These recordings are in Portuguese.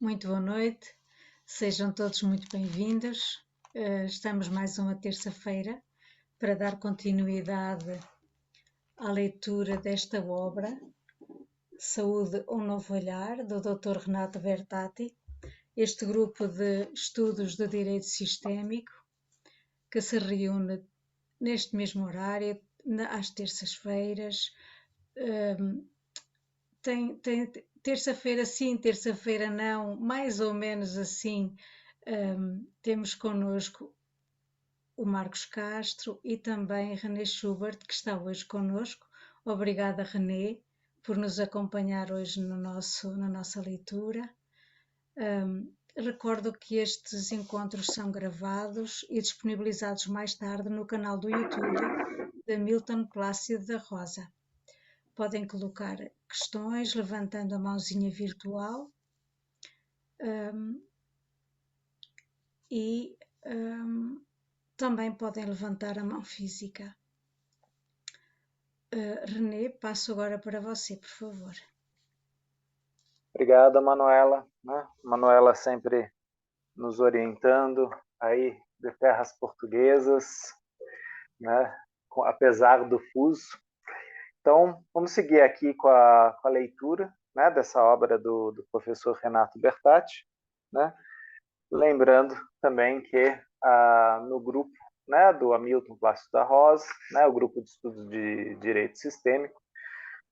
Muito boa noite, sejam todos muito bem-vindos. Estamos mais uma terça-feira para dar continuidade à leitura desta obra, Saúde, um Novo Olhar, do Dr. Renato Bertati. Este grupo de estudos de direito sistémico que se reúne neste mesmo horário, às terças-feiras. Tem terça-feira sim, terça-feira não, mais ou menos assim. Temos connosco o Marcos Castro e também René Schubert, que está hoje connosco. Obrigada, René, por nos acompanhar hoje na nossa leitura. Recordo que estes encontros são gravados e disponibilizados mais tarde no canal do YouTube da Milton Plácido da Rosa. Podem colocar questões levantando a mãozinha virtual e também podem levantar a mão física. René, passo agora para você, por favor. Obrigada, Manuela. Manuela sempre nos orientando aí de terras portuguesas, né? Apesar do fuso. Então, vamos seguir aqui com a leitura, né, dessa obra do professor Renato Bertati, né? Lembrando também que no grupo, né, do Hamilton Plácido da Rosa, né, o grupo de estudos de direito sistêmico,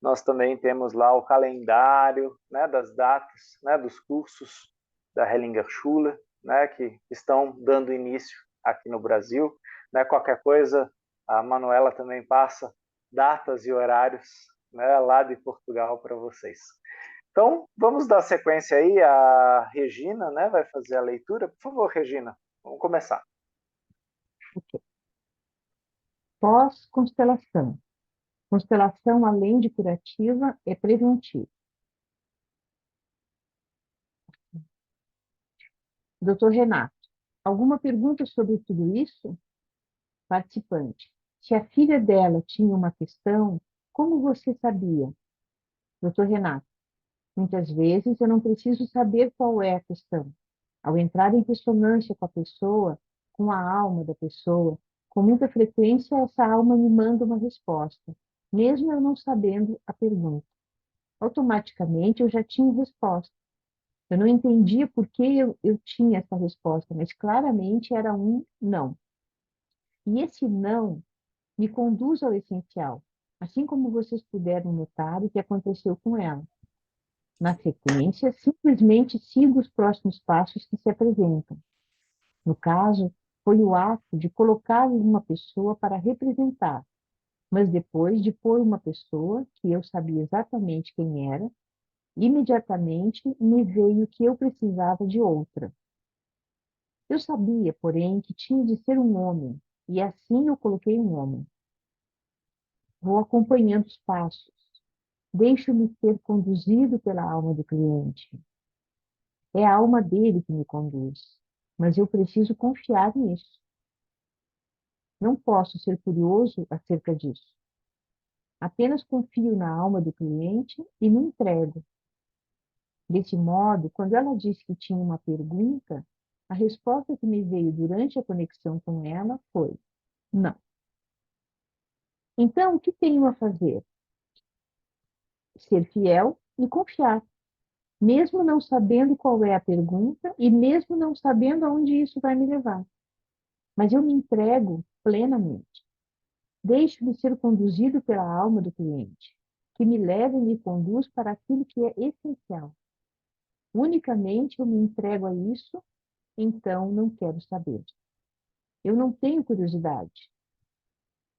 nós também temos lá o calendário, né, das datas, né, dos cursos da Hellinger Schule, né, que estão dando início aqui no Brasil. Né, qualquer coisa, a Manuela também passa datas e horários, né, lá de Portugal para vocês. Então, vamos dar sequência aí. A Regina, né, vai fazer a leitura. Por favor, Regina, vamos começar. Okay. Pós-constelação. Constelação, além de curativa, é preventiva. Doutor Renato, alguma pergunta sobre tudo isso? Participante. Se a filha dela tinha uma questão, como você sabia? Doutor Renato, muitas vezes eu não preciso saber qual é a questão. Ao entrar em ressonância com a pessoa, com a alma da pessoa, com muita frequência essa alma me manda uma resposta, mesmo eu não sabendo a pergunta. Automaticamente eu já tinha resposta. Eu não entendia por que eu tinha essa resposta, mas claramente era um não. E esse não me conduz ao essencial, assim como vocês puderam notar o que aconteceu com ela. Na sequência, simplesmente sigo os próximos passos que se apresentam. No caso, foi o ato de colocar uma pessoa para representar, mas depois de pôr uma pessoa, que eu sabia exatamente quem era, imediatamente me veio que eu precisava de outra. Eu sabia, porém, que tinha de ser um homem, e assim eu coloquei um homem. Vou acompanhando os passos. Deixo-me ser conduzido pela alma do cliente. É a alma dele que me conduz, mas eu preciso confiar nisso. Não posso ser curioso acerca disso. Apenas confio na alma do cliente e me entrego. Desse modo, quando ela disse que tinha uma pergunta, a resposta que me veio durante a conexão com ela foi: não. Então, o que tenho a fazer? Ser fiel e confiar, mesmo não sabendo qual é a pergunta e mesmo não sabendo aonde isso vai me levar. Mas eu me entrego plenamente. Deixo-me ser conduzido pela alma do cliente, que me leva e me conduz para aquilo que é essencial. Unicamente eu me entrego a isso, então não quero saber. Eu não tenho curiosidade.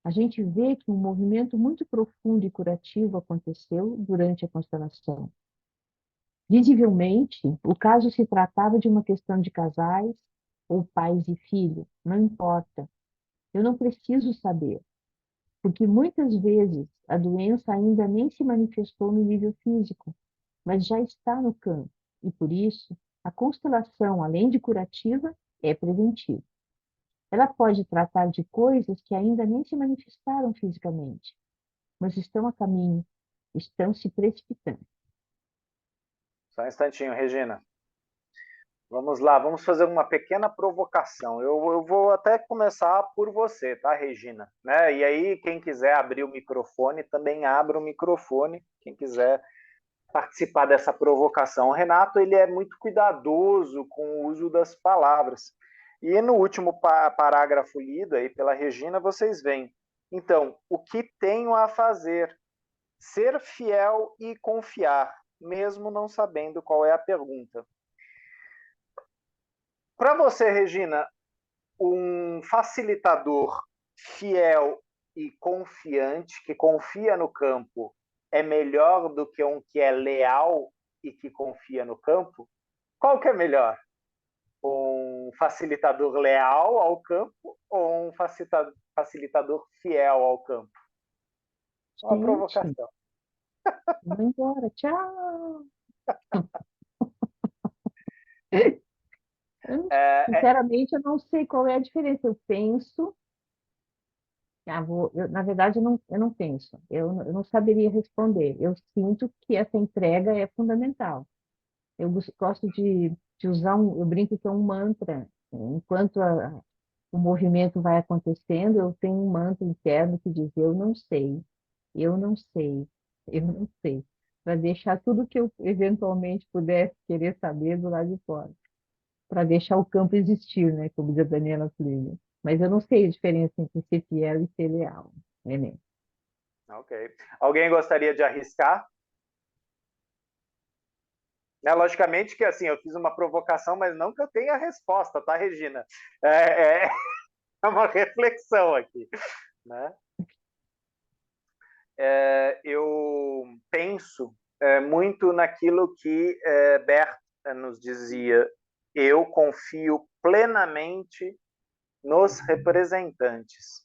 A gente vê que um movimento muito profundo e curativo aconteceu durante a constelação. Visivelmente, o caso se tratava de uma questão de casais ou pais e filho, não importa. Eu não preciso saber, porque muitas vezes a doença ainda nem se manifestou no nível físico, mas já está no campo, e por isso a constelação, além de curativa, é preventiva. Ela pode tratar de coisas que ainda nem se manifestaram fisicamente, mas estão a caminho, estão se precipitando. Só um instantinho, Regina. Vamos lá, vamos fazer uma pequena provocação. Eu vou até começar por você, tá, Regina? Né? E aí, quem quiser abrir o microfone, também abra o microfone. Quem quiser participar dessa provocação. O Renato, ele é muito cuidadoso com o uso das palavras. E no último parágrafo lido aí pela Regina, vocês veem. Então, o que tenho a fazer? Ser fiel e confiar, mesmo não sabendo qual é a pergunta. Para você, Regina, um facilitador fiel e confiante, que confia no campo, é melhor do que um que é leal e que confia no campo? Qual que é melhor? Um facilitador leal ao campo ou um facilitador fiel ao campo? Uma Gente, provocação. vou embora. Tchau. É, Sinceramente, eu não sei qual é a diferença. Eu penso, na verdade, eu não penso. Eu não saberia responder. Eu sinto que essa entrega é fundamental. Gosto de usar eu brinco que é um mantra. Enquanto o movimento vai acontecendo, eu tenho um mantra interno que diz: eu não sei, eu não sei, eu não sei, para deixar tudo que eu eventualmente pudesse querer saber do lado de fora, para deixar o campo existir, né, como diz a Daniela Fleury. Mas eu não sei a diferença entre ser fiel e ser leal, né? ok. Alguém gostaria de arriscar? Né, logicamente que assim, eu fiz uma provocação, mas não que eu tenha a resposta, tá, Regina? É uma reflexão aqui. Né? Eu penso muito naquilo que Bert nos dizia. Eu confio plenamente nos representantes.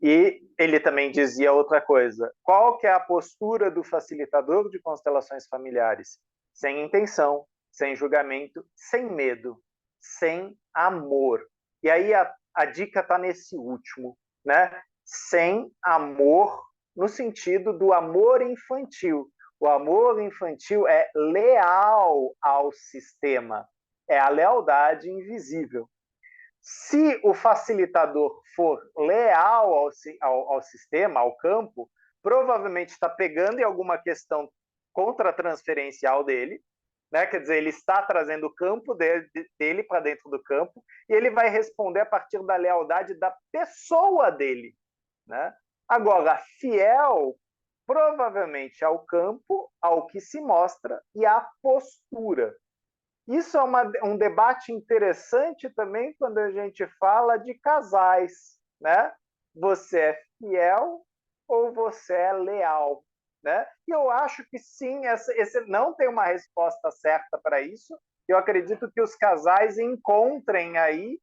E ele também dizia outra coisa. Qual que é a postura do facilitador de constelações familiares? Sem intenção, sem julgamento, sem medo, sem amor. E aí a dica está nesse último, né? Sem amor, no sentido do amor infantil. O amor infantil é leal ao sistema, é a lealdade invisível. Se o facilitador for leal ao sistema, ao campo, provavelmente está pegando em alguma questão contratransferencial dele, né? Quer dizer, ele está trazendo o campo dele para dentro do campo e ele vai responder a partir da lealdade da pessoa dele. Né? Agora, fiel provavelmente ao campo, ao que se mostra e à postura. Isso é um debate interessante também quando a gente fala de casais, né? Você é fiel ou você é leal, né? E eu acho que sim, esse não tem uma resposta certa para isso. Eu acredito que os casais encontrem aí,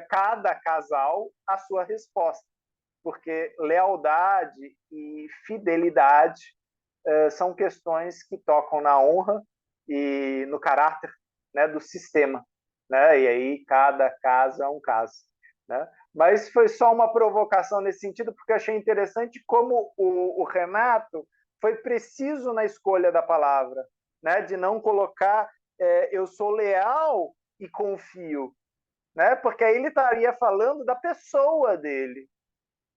cada casal, a sua resposta, porque lealdade e fidelidade são questões que tocam na honra e no caráter, né, do sistema, né? E aí cada caso é um caso, né? Mas foi só uma provocação nesse sentido, porque achei interessante como o Renato foi preciso na escolha da palavra, né? De não colocar eu sou leal e confio, né? Porque aí ele estaria falando da pessoa dele.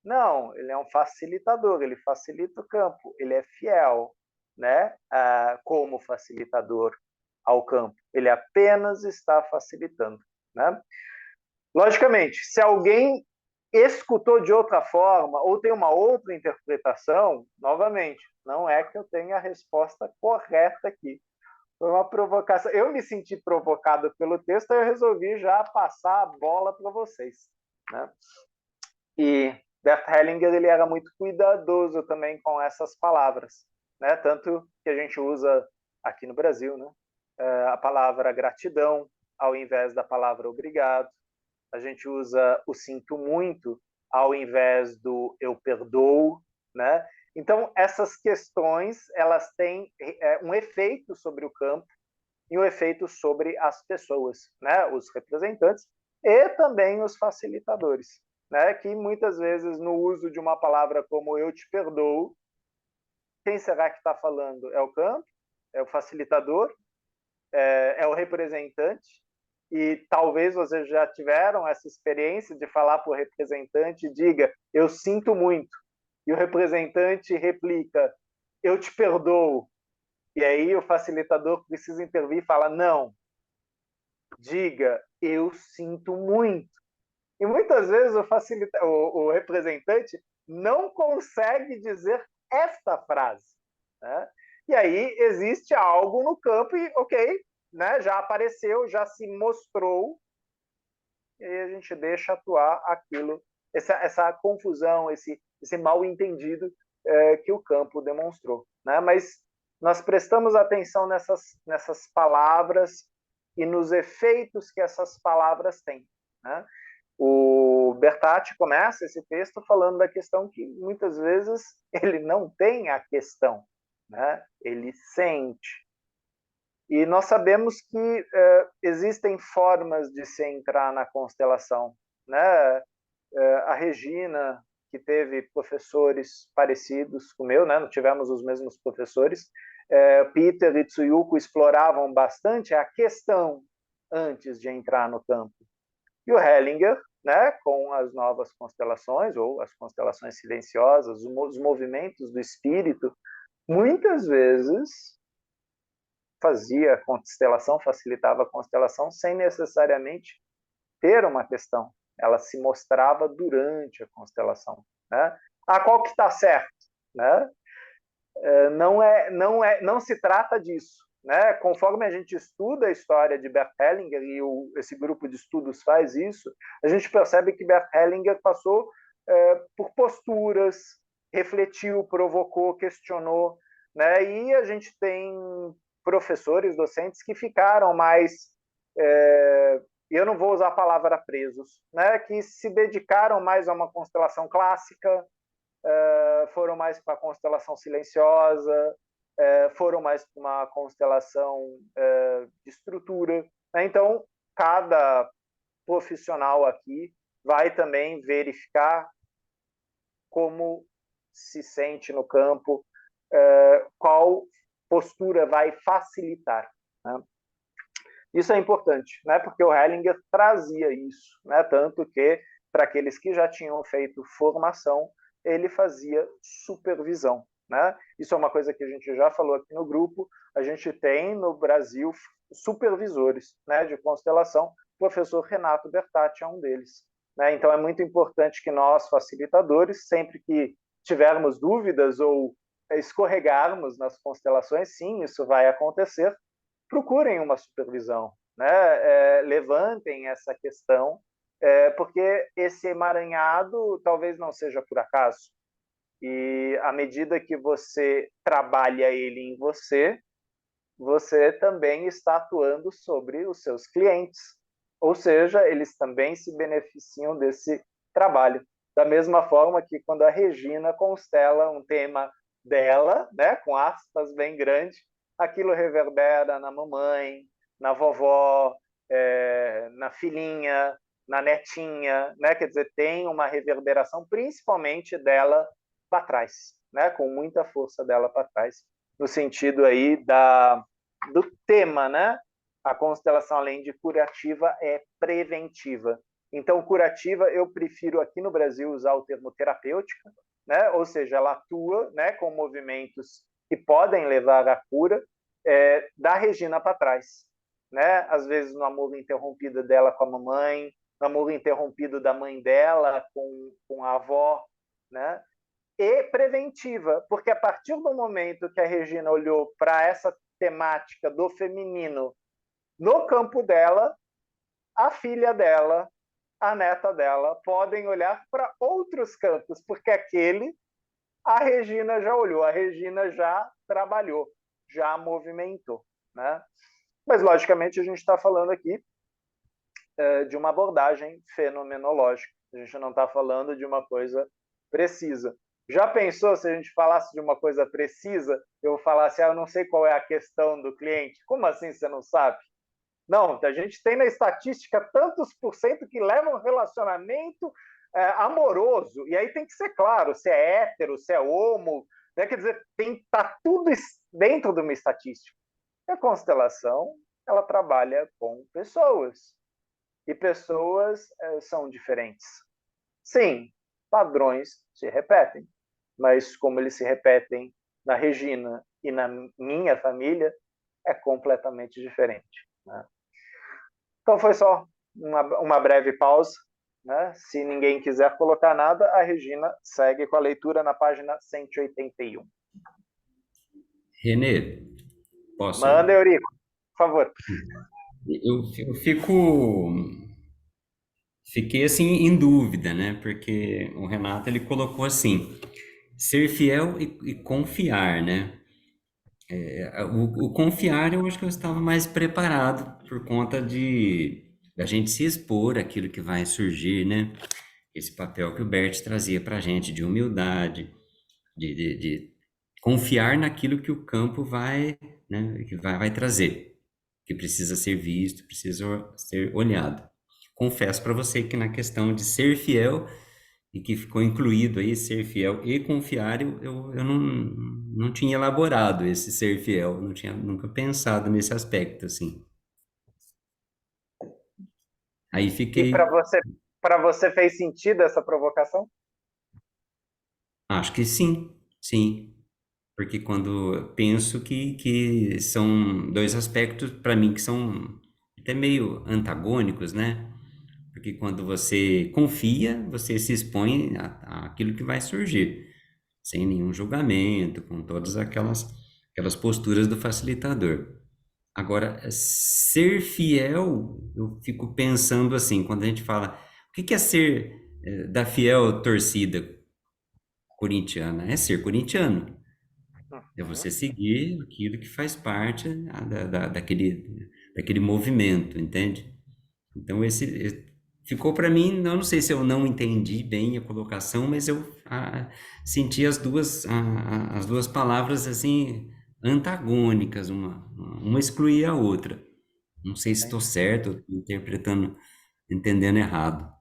Não, ele é um facilitador, ele facilita o campo, ele é fiel, né? Como facilitador ao campo. Ele apenas está facilitando, né? Logicamente, se alguém escutou de outra forma ou tem uma outra interpretação, novamente, não é que eu tenha a resposta correta aqui. Foi uma provocação. Eu me senti provocado pelo texto e eu resolvi já passar a bola para vocês, né? E Bert Hellinger ele era muito cuidadoso também com essas palavras, né? Tanto que a gente usa aqui no Brasil, né? A palavra gratidão ao invés da palavra obrigado. A gente usa o sinto muito ao invés do eu perdoo, né? Então essas questões elas têm um efeito sobre o campo e um efeito sobre as pessoas, né? Os representantes e também os facilitadores, né? Que muitas vezes no uso de uma palavra como eu te perdoo, quem será que está falando? É o campo? É o facilitador? É o representante? e talvez vocês já tiveram essa experiência de falar para o representante, diga, eu sinto muito, e o representante replica, eu te perdoo, e aí o facilitador precisa intervir e fala, não, diga, eu sinto muito. E muitas vezes o representante não consegue dizer esta frase, né? E aí existe algo no campo e, ok, né, já apareceu, já se mostrou, e aí a gente deixa atuar aquilo, essa confusão, esse mal entendido que o campo demonstrou, né? Mas nós prestamos atenção nessas palavras e nos efeitos que essas palavras têm, né? O Bertatti começa esse texto falando da questão que muitas vezes ele não tem a questão, né? Ele sente. E nós sabemos que existem formas de se entrar na constelação, né? A Regina, que teve professores parecidos com o meu, né? Não tivemos os mesmos professores. Peter e Tsuyuko exploravam bastante a questão antes de entrar no campo. E o Hellinger, né, com as novas constelações, ou as constelações silenciosas, os movimentos do espírito, muitas vezes fazia a constelação, facilitava a constelação, sem necessariamente ter uma questão. Ela se mostrava durante a constelação, né? Qual que está certo, né? Não se trata disso, né? Conforme a gente estuda a história de Bert Hellinger, e esse grupo de estudos faz isso, a gente percebe que Bert Hellinger passou por posturas, refletiu, provocou, questionou, né? E a gente tem professores, docentes que ficaram mais, eu não vou usar a palavra presos, né? Que se dedicaram mais a uma constelação clássica, foram mais para a constelação silenciosa, foram mais para uma constelação de estrutura. Né? Então, cada profissional aqui vai também verificar como se sente no campo, qual postura vai facilitar. Né? Isso é importante, né? Porque o Hellinger trazia isso, né? Tanto que, para aqueles que já tinham feito formação, ele fazia supervisão, né? Isso é uma coisa que a gente já falou aqui no grupo. A gente tem no Brasil supervisores, né, de constelação. O professor Renato Bertatti é um deles, né? Então é muito importante que nós, facilitadores, sempre que tivermos dúvidas ou escorregarmos nas constelações, sim, isso vai acontecer, procurem uma supervisão, né? Levantem essa questão, porque esse emaranhado talvez não seja por acaso. E à medida que você trabalha ele em você, você também está atuando sobre os seus clientes. Ou seja, eles também se beneficiam desse trabalho. Da mesma forma que quando a Regina constela um tema dela, né, com aspas bem grandes, aquilo reverbera na mamãe, na vovó, na filhinha, na netinha, né? Quer dizer, tem uma reverberação principalmente dela para trás, né? Com muita força dela para trás, no sentido aí do tema, né? A constelação, além de curativa, é preventiva. Então, curativa, eu prefiro aqui no Brasil usar o termo terapêutica, né? Ou seja, ela atua, né, com movimentos que podem levar à cura, da Regina para trás, né? Às vezes no amor interrompido dela com a mamãe, no amor interrompido da mãe dela com a avó, né? E preventiva, porque a partir do momento que a Regina olhou para essa temática do feminino no campo dela, a filha dela, a neta dela, podem olhar para outros campos, porque aquele a Regina já olhou, a Regina já trabalhou, já movimentou, né? Mas, logicamente, a gente está falando aqui de uma abordagem fenomenológica. A gente não está falando de uma coisa precisa. Já pensou se a gente falasse de uma coisa precisa, eu falasse, eu não sei qual é a questão do cliente? Como assim você não sabe? Não, a gente tem na estatística tantos por cento que levam um relacionamento amoroso. E aí tem que ser claro se é hétero, se é homo, né? Quer dizer, tá tudo dentro de uma estatística. E a constelação ela trabalha com pessoas. E pessoas são diferentes. Sim, padrões se repetem, mas como eles se repetem na Regina e na minha família, é completamente diferente. Né? Então foi só uma breve pausa. Né? Se ninguém quiser colocar nada, a Regina segue com a leitura na página 181. Renê, Manda, posso? Eurico, por favor. Eu fiquei assim em dúvida, né? Porque o Renato ele colocou assim, ser fiel e confiar, né? O confiar eu acho que eu estava mais preparado por conta de da gente se expor àquilo que vai surgir, né? Esse papel que o Bert trazia para a gente de humildade, de confiar naquilo que o campo vai, né? Que vai trazer, que precisa ser visto, precisa ser olhado. Confesso para você que na questão de ser fiel e que ficou incluído aí ser fiel e confiar, eu não tinha elaborado esse ser fiel, não tinha nunca pensado nesse aspecto, assim. Aí E fiquei, para você fez sentido essa provocação? acho que sim, sim, porque quando eu penso que são dois aspectos para mim que são até meio antagônicos, né? Porque quando você confia, você se expõe àquilo que vai surgir, sem nenhum julgamento, com todas aquelas posturas do facilitador. Agora, ser fiel, eu fico pensando assim, quando a gente fala, o que é ser da fiel torcida corintiana? É ser corintiano, é você Uhum. seguir aquilo que faz parte daquele movimento, entende? Então, ficou para mim, eu não sei se eu não entendi bem a colocação, mas eu senti as duas palavras assim antagônicas, uma excluía a outra. Não sei se estou certo, estou interpretando, entendendo errado.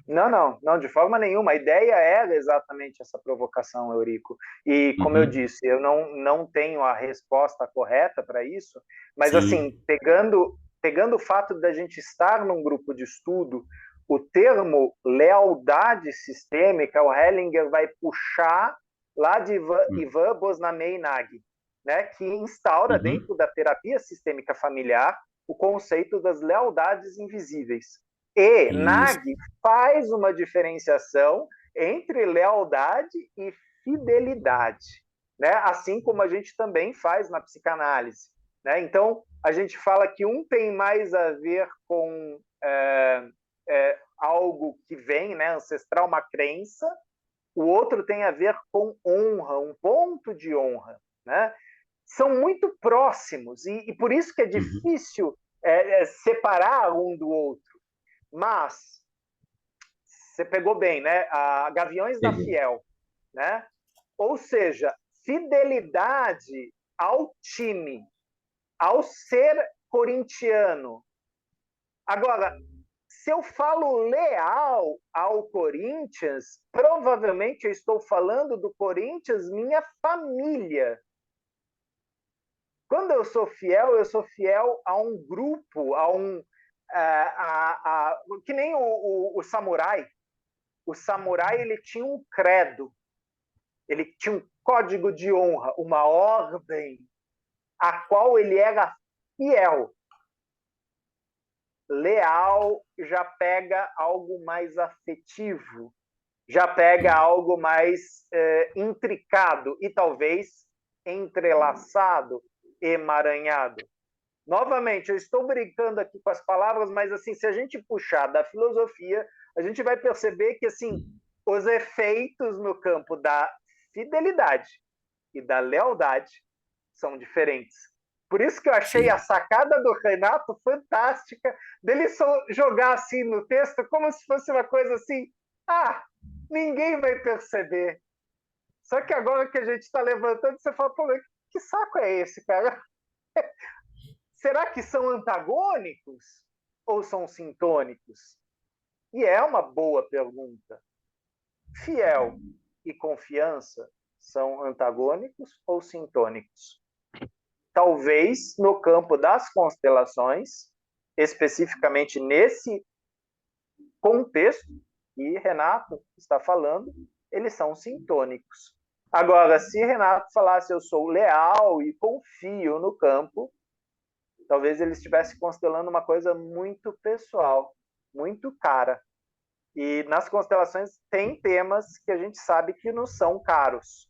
Não, não, não, de forma nenhuma. A ideia era exatamente essa provocação, Eurico. E, como eu Uhum, disse, eu não tenho a resposta correta para isso, mas, assim, sim. pegando o fato da gente estar num grupo de estudo, o termo lealdade sistêmica, o Hellinger vai puxar lá de Ivan Bosnamé Nagy, né, que instaura Uhum, dentro da terapia sistêmica familiar o conceito das lealdades invisíveis. E isso. Nagy faz uma diferenciação entre lealdade e fidelidade, né? Assim como a gente também faz na psicanálise. Né? Então, a gente fala que um tem mais a ver com algo que vem, né, ancestral, uma crença, o outro tem a ver com honra, um ponto de honra. Né? São muito próximos e por isso que é Uhum, difícil separar um do outro. Mas você pegou bem, né? A Gaviões da peguei. Fiel, né? Ou seja, fidelidade ao time, ao ser corintiano. Agora, se eu falo leal ao Corinthians, provavelmente eu estou falando do Corinthians, minha família. Quando eu sou fiel a um grupo, a um. Que nem o samurai. O samurai ele tinha um credo, ele tinha um código de honra, uma ordem a qual ele era fiel. Leal já pega algo mais afetivo, já pega algo mais intricado e talvez entrelaçado, emaranhado. Novamente, eu estou brincando aqui com as palavras, mas assim, se a gente puxar da filosofia, a gente vai perceber que assim, os efeitos no campo da fidelidade e da lealdade são diferentes. Por isso que eu achei a Sim. sacada do Renato fantástica, dele só jogar assim no texto como se fosse uma coisa assim, ninguém vai perceber. Só que agora que a gente está levantando, você fala, pô, que saco é esse, cara? Será que são antagônicos ou são sintônicos? E é uma boa pergunta. Fiel e confiança são antagônicos ou sintônicos? talvez no campo das constelações, especificamente nesse contexto que Renato está falando, eles são sintônicos. Agora, se Renato falasse eu sou leal e confio no campo, talvez ele estivesse constelando uma coisa muito pessoal, muito cara. E nas constelações tem temas que a gente sabe que nos são caros,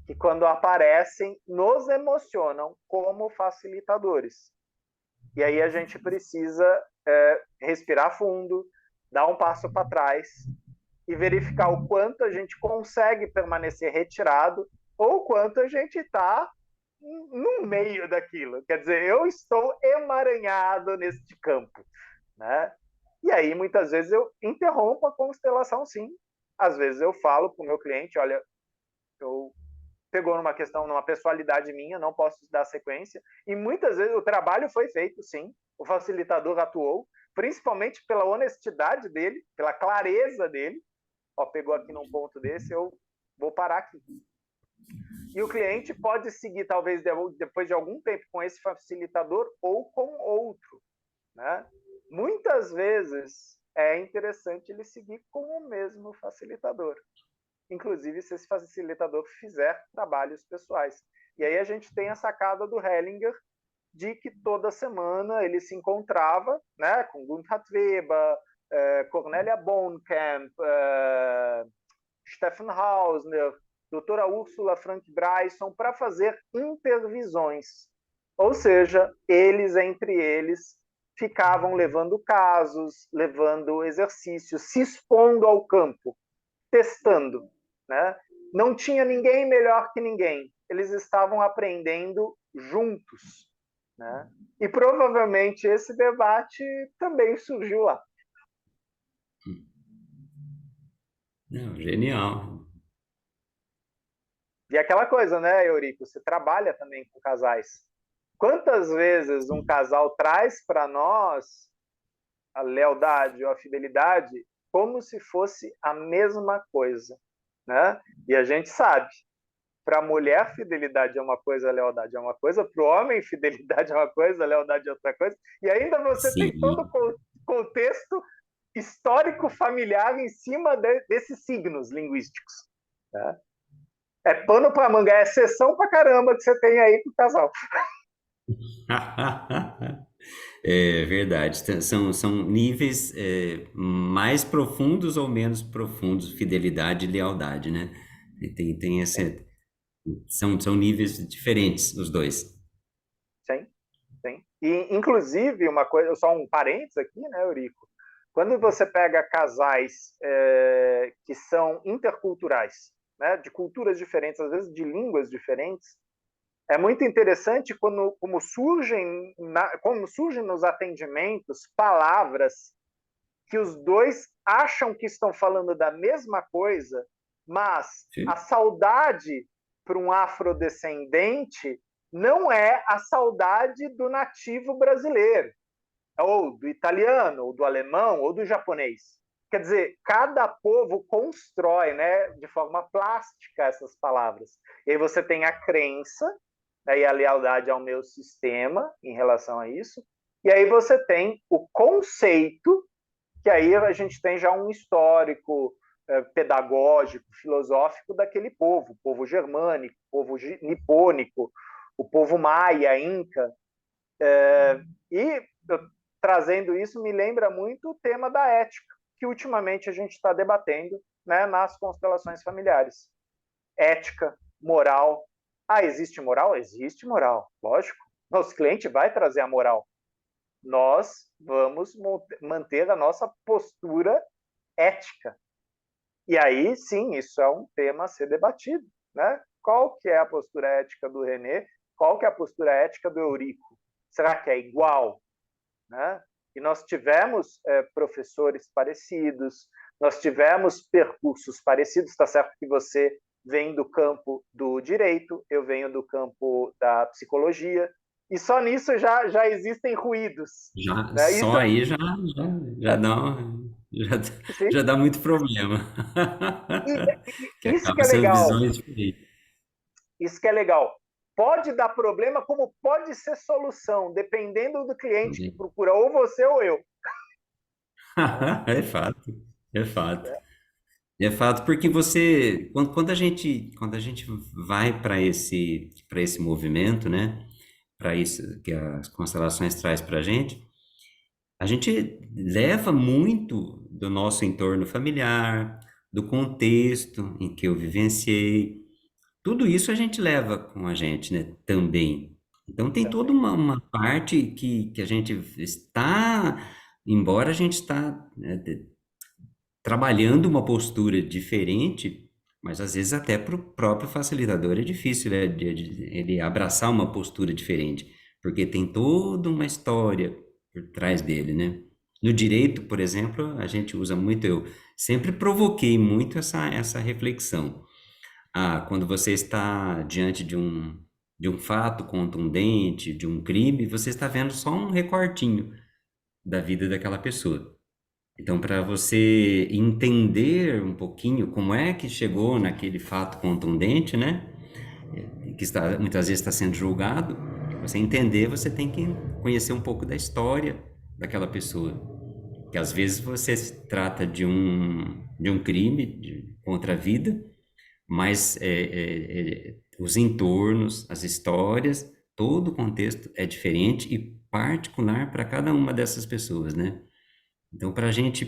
que quando aparecem nos emocionam como facilitadores. E aí a gente precisa respirar fundo, dar um passo para trás e verificar o quanto a gente consegue permanecer retirado ou o quanto a gente está no meio daquilo. Quer dizer, eu estou emaranhado neste campo, né? E aí, muitas vezes, eu interrompo a constelação, sim. Às vezes eu falo para o meu cliente, olha, eu pegou numa questão, numa pessoalidade minha, não posso dar sequência. E muitas vezes o trabalho foi feito, sim. O facilitador atuou, principalmente pela honestidade dele, pela clareza dele. Ó, pegou aqui num ponto desse, eu vou parar aqui. E o cliente pode seguir, talvez, depois de algum tempo com esse facilitador ou com outro, né? Muitas vezes é interessante ele seguir com o mesmo facilitador, inclusive se esse facilitador fizer trabalhos pessoais. E aí a gente tem a sacada do Hellinger de que toda semana ele se encontrava, né, com Gunther Weber, Cornélia Bonkamp, Stefan Hausner, doutora Úrsula Frank Bryson, para fazer intervisões. Ou seja, entre eles, ficavam levando casos, levando exercícios, se expondo ao campo, testando, né? Não tinha ninguém melhor que ninguém. Eles estavam aprendendo juntos, né? E provavelmente esse debate também surgiu lá. Não, genial. E aquela coisa, né, Eurico? Você trabalha também com casais. Quantas vezes um casal traz para nós a lealdade ou a fidelidade como se fosse a mesma coisa, né? E a gente sabe, para a mulher fidelidade é uma coisa, lealdade é uma coisa, para o homem fidelidade é uma coisa, lealdade é outra coisa, e ainda você tem todo o contexto histórico familiar em cima desses signos linguísticos, né? É pano para manga, é exceção para caramba que você tem aí com o casal. É verdade. São níveis mais profundos ou menos profundos, fidelidade e lealdade, né? Tem esse, são níveis diferentes, os dois. Sim, sim. E, inclusive, uma coisa, só um parênteses aqui, né, Eurico? Quando você pega casais que são interculturais, né, de culturas diferentes, às vezes de línguas diferentes, é muito interessante como surgem nos atendimentos palavras que os dois acham que estão falando da mesma coisa, mas Sim. a saudade para um afrodescendente não é a saudade do nativo brasileiro, ou do italiano, ou do alemão, ou do japonês. Quer dizer, cada povo constrói, né, de forma plástica essas palavras. E aí você tem a crença, e a lealdade ao meu sistema em relação a isso, e aí você tem o conceito, que aí a gente tem já um histórico pedagógico, filosófico daquele povo, o povo germânico, o povo nipônico, o povo maia, inca. E trazendo isso me lembra muito o tema da ética, que ultimamente a gente está debatendo, né, nas constelações familiares. Ética, moral. Ah, existe moral? Existe moral, lógico. Nosso cliente vai trazer a moral. Nós vamos manter a nossa postura ética. E aí, sim, isso é um tema a ser debatido, né? Qual que é a postura ética do René? Qual que é a postura ética do Eurico? Será que é igual? Né? E nós tivemos professores parecidos, nós tivemos percursos parecidos, está certo que você vem do campo do direito, eu venho do campo da psicologia, e só nisso já existem ruídos. Né? Só aí já dá, já dá muito problema. Que Isso que acaba é sendo legal. visões diferentes. Isso que é legal. pode dar problema, como pode ser solução, dependendo do cliente que procura, ou você ou eu. É fato, é fato. É fato porque você, quando a gente vai para esse movimento, né, para isso que as constelações traz para a gente leva muito do nosso entorno familiar, do contexto em que eu vivenciei, tudo isso a gente leva com a gente, né, também. Então tem toda Também. uma parte que a gente está, embora a gente está, né, trabalhando uma postura diferente, mas às vezes até para o próprio facilitador é difícil, né, ele abraçar uma postura diferente, porque tem toda uma história por trás dele, né? No direito, por exemplo, a gente usa muito, eu sempre provoquei muito essa reflexão. Ah, quando você está diante de um fato contundente, de um crime, você está vendo só um recortinho da vida daquela pessoa. Então, para você entender um pouquinho como é que chegou naquele fato contundente, né, que está, muitas vezes está sendo julgado, para você entender, você tem que conhecer um pouco da história daquela pessoa. Que às vezes você se trata de um crime contra a vida, mas os entornos, as histórias, todo o contexto é diferente e particular para cada uma dessas pessoas, né? Então, para a gente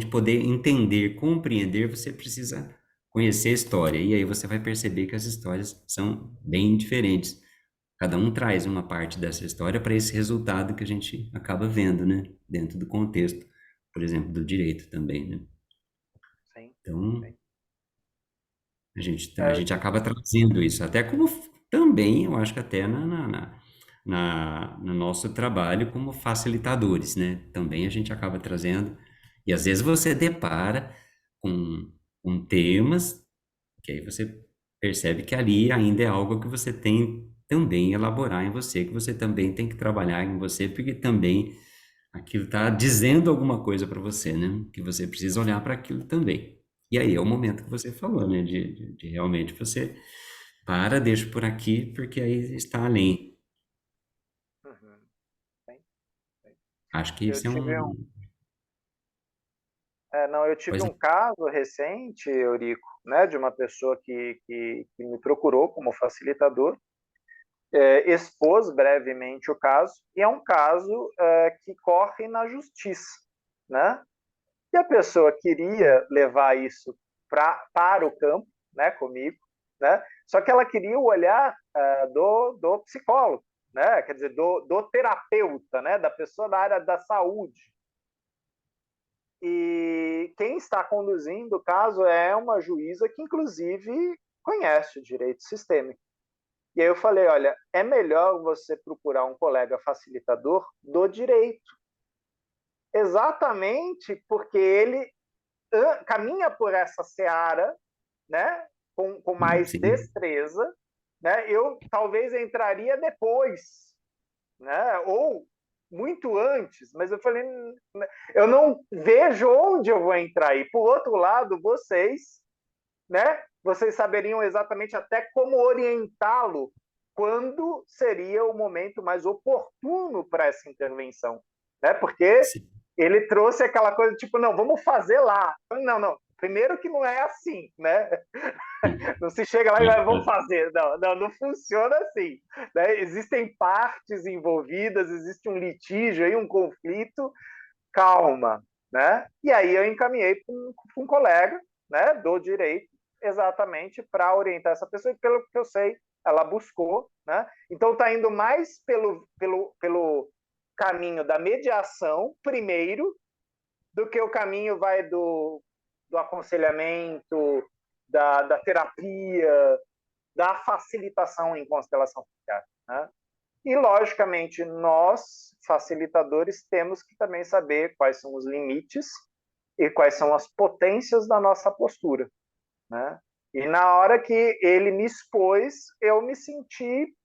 poder entender, compreender, você precisa conhecer a história. E aí você vai perceber que as histórias são bem diferentes. Cada um traz uma parte dessa história para esse resultado que a gente acaba vendo, né? Dentro do contexto, por exemplo, do direito também, né? Sim, Então, sim. a É, gente acaba trazendo isso, até como também, eu acho que até no nosso trabalho como facilitadores, né? Também a gente acaba trazendo, e às vezes você depara com temas que aí você percebe que ali ainda é algo que você tem também elaborar em você, que você também tem que trabalhar em você, porque também aquilo está dizendo alguma coisa para você, né? Que você precisa olhar para aquilo também. E aí é o momento que você falou, né? De realmente você para, deixa por aqui, porque aí está além. uhum, sim, sim. Acho que Eu isso é tive um, um. não, eu tive Pois é. um caso recente, Eurico, né, de uma pessoa que me procurou como facilitador, expôs brevemente o caso, e é um caso que corre na justiça, né? E a pessoa queria levar isso para o campo, né, comigo, né? Só que ela queria o olhar do psicólogo, né? Quer dizer, do terapeuta, né? Da pessoa da área da saúde. E quem está conduzindo o caso é uma juíza que, inclusive, conhece o direito sistêmico. E aí eu falei, olha, é melhor você procurar um colega facilitador do direito, exatamente porque ele caminha por essa seara, né, com mais Sim. destreza, né? Eu talvez entraria depois, né? Ou muito antes, mas eu falei, eu não vejo onde eu vou entrar. E por outro lado, vocês, né? Vocês saberiam exatamente até como orientá-lo quando seria o momento mais oportuno para essa intervenção, né? Porque Sim. ele trouxe aquela coisa tipo, não, vamos fazer lá. Não, não. Primeiro que não é assim, né? Não se chega lá e vai, vamos fazer. Não, não, não funciona assim. Né? Existem partes envolvidas, existe um litígio aí, um conflito. Calma, né? E aí eu encaminhei para um colega, né, do direito, exatamente para orientar essa pessoa, e pelo que eu sei, ela buscou, né? Então está indo mais pelo caminho da mediação primeiro do que o caminho vai do aconselhamento, da terapia, da facilitação em constelação familiar, né? E, logicamente, nós, facilitadores, temos que também saber quais são os limites e quais são as potências da nossa postura, né? E na hora que ele me expôs, eu me senti...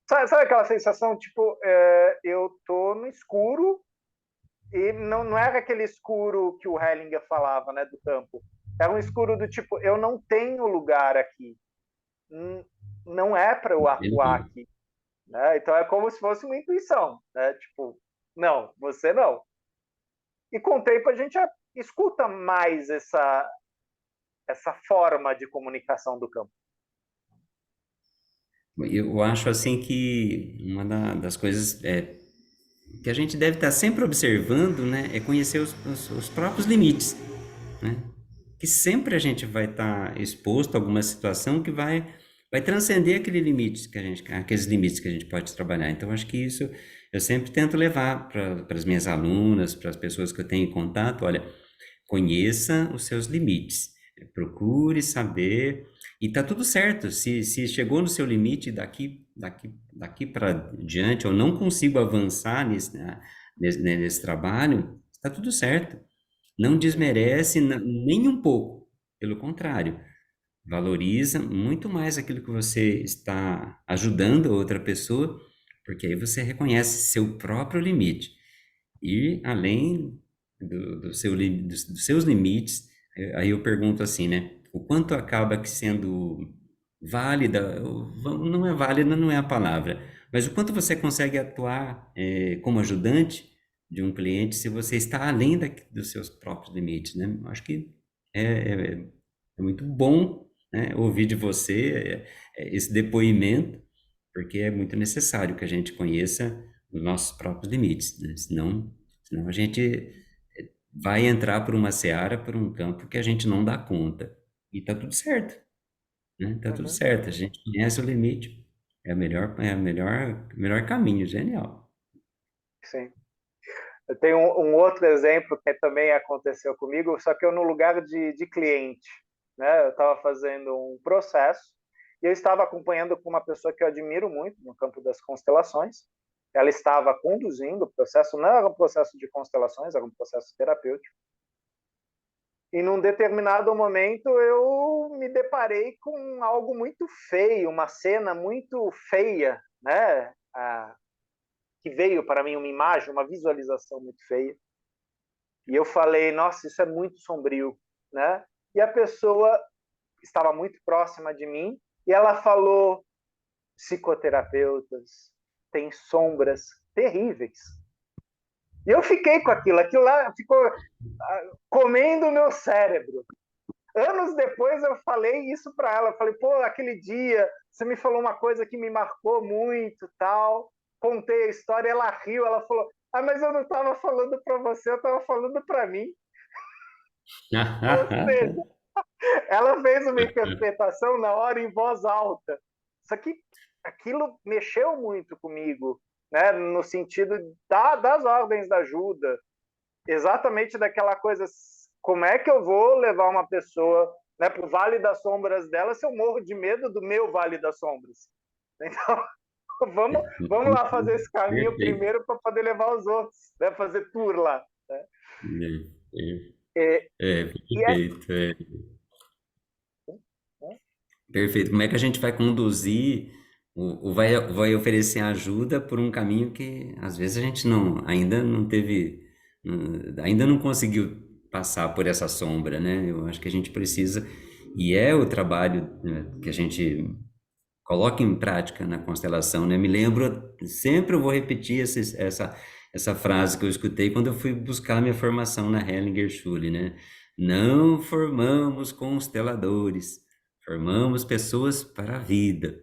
Sabe aquela sensação, tipo, eu tô no escuro e não era aquele escuro que o Hellinger falava, né, do campo. Era um escuro do tipo, eu não tenho lugar aqui. não é para eu atuar aqui, né? Então é como se fosse uma intuição, né? Tipo, não, você não. E com o tempo a gente escuta mais essa forma de comunicação do campo. Eu acho assim que uma das coisas que a gente deve estar sempre observando, né, é conhecer os próprios limites, né? Que sempre a gente vai estar exposto a alguma situação que vai transcender aqueles limites que a gente pode trabalhar. Então, acho que isso eu sempre tento levar para as minhas alunas, para as pessoas que eu tenho em contato. Olha, conheça os seus limites, procure saber, e tá tudo certo. Se chegou no seu limite daqui para diante, eu não consigo avançar nesse trabalho, está tudo certo. Não desmerece nem um pouco, pelo contrário, valoriza muito mais aquilo que você está ajudando a outra pessoa, porque aí você reconhece seu próprio limite. E além dos seus limites, aí eu pergunto assim, né? O quanto acaba que sendo válida, não é válida, não é a palavra, mas o quanto você consegue atuar como ajudante de um cliente se você está além dos seus próprios limites, né? Eu acho que é, é, é muito bom, né, ouvir de você esse depoimento, porque é muito necessário que a gente conheça os nossos próprios limites, né? Senão a gente vai entrar por uma seara, por um campo que a gente não dá conta. E tá tudo certo, né? Tá tudo Uhum. certo. A gente conhece o limite. É o melhor caminho, genial. Sim. Eu tenho um outro exemplo que também aconteceu comigo, só que eu no lugar de cliente, né? Eu estava fazendo um processo e eu estava acompanhando com uma pessoa que eu admiro muito no campo das constelações. Ela estava conduzindo o processo, não era um processo de constelações, era um processo terapêutico. E num determinado momento eu me deparei com algo muito feio, uma cena muito feia, né? Que veio para mim uma imagem, uma visualização muito feia. E eu falei, nossa, isso é muito sombrio, né? E a pessoa estava muito próxima de mim e ela falou, psicoterapeutas têm sombras terríveis. E eu fiquei com aquilo lá ficou comendo o meu cérebro. Anos depois eu falei isso para ela, eu falei, pô, aquele dia você me falou uma coisa que me marcou muito, tal. Contei a história, ela riu, ela falou, mas eu não estava falando para você, eu estava falando para mim. Ou seja, ela fez uma interpretação na hora em voz alta. Só que aquilo mexeu muito comigo, né? No sentido das ordens da ajuda, exatamente daquela coisa, como é que eu vou levar uma pessoa, né, para o Vale das Sombras dela se eu morro de medo do meu Vale das Sombras? Então, vamos lá fazer esse caminho Perfeito. primeiro para poder levar os outros, né, fazer tour lá. Né? É, E, e é, perfeito. Perfeito. Como é que a gente vai conduzir, vai oferecer ajuda por um caminho que às vezes a gente ainda não teve, ainda não conseguiu passar por essa sombra, né? Eu acho que a gente precisa, e é o trabalho, né, que a gente coloca em prática na constelação, né? Me lembro, sempre eu vou repetir essa frase que eu escutei quando eu fui buscar minha formação na Hellinger Schule, né? Não formamos consteladores, formamos pessoas para a vida.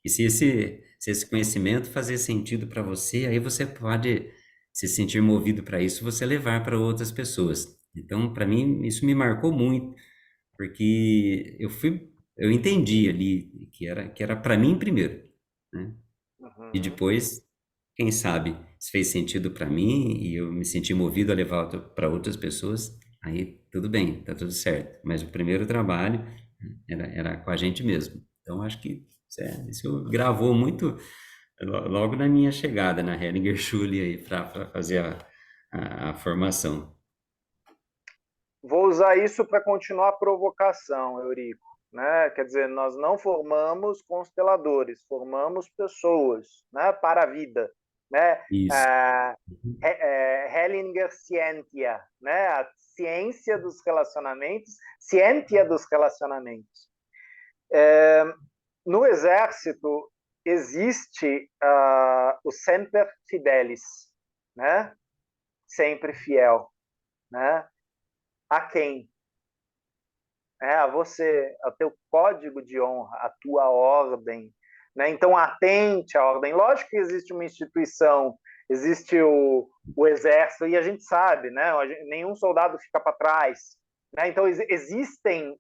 E se esse conhecimento fazer sentido para você, aí você pode se sentir movido para isso, você levar para outras pessoas. Então, para mim, isso me marcou muito, porque eu entendi ali que era para mim primeiro, né? E uhum. depois, quem sabe, se fez sentido para mim e eu me senti movido a levar para outras pessoas, aí tudo bem, tá tudo certo. Mas o primeiro trabalho era com a gente mesmo. Então, acho que isso gravou muito logo na minha chegada na Hellinger Schule aí para fazer a formação. Vou usar isso para continuar a provocação, Eurico. Né? Quer dizer, nós não formamos consteladores, formamos pessoas, né, para a vida. Né? Isso. Hellinger Scientia, né? A ciência dos relacionamentos, ciência dos relacionamentos. no exército existe o semper fidelis, né? Sempre fiel, né? A quem? A você, ao teu código de honra, a tua ordem, né? Então atente à ordem. Lógico que existe uma instituição, existe o exército, e a gente sabe, né? Nenhum soldado fica para trás, né? Então existem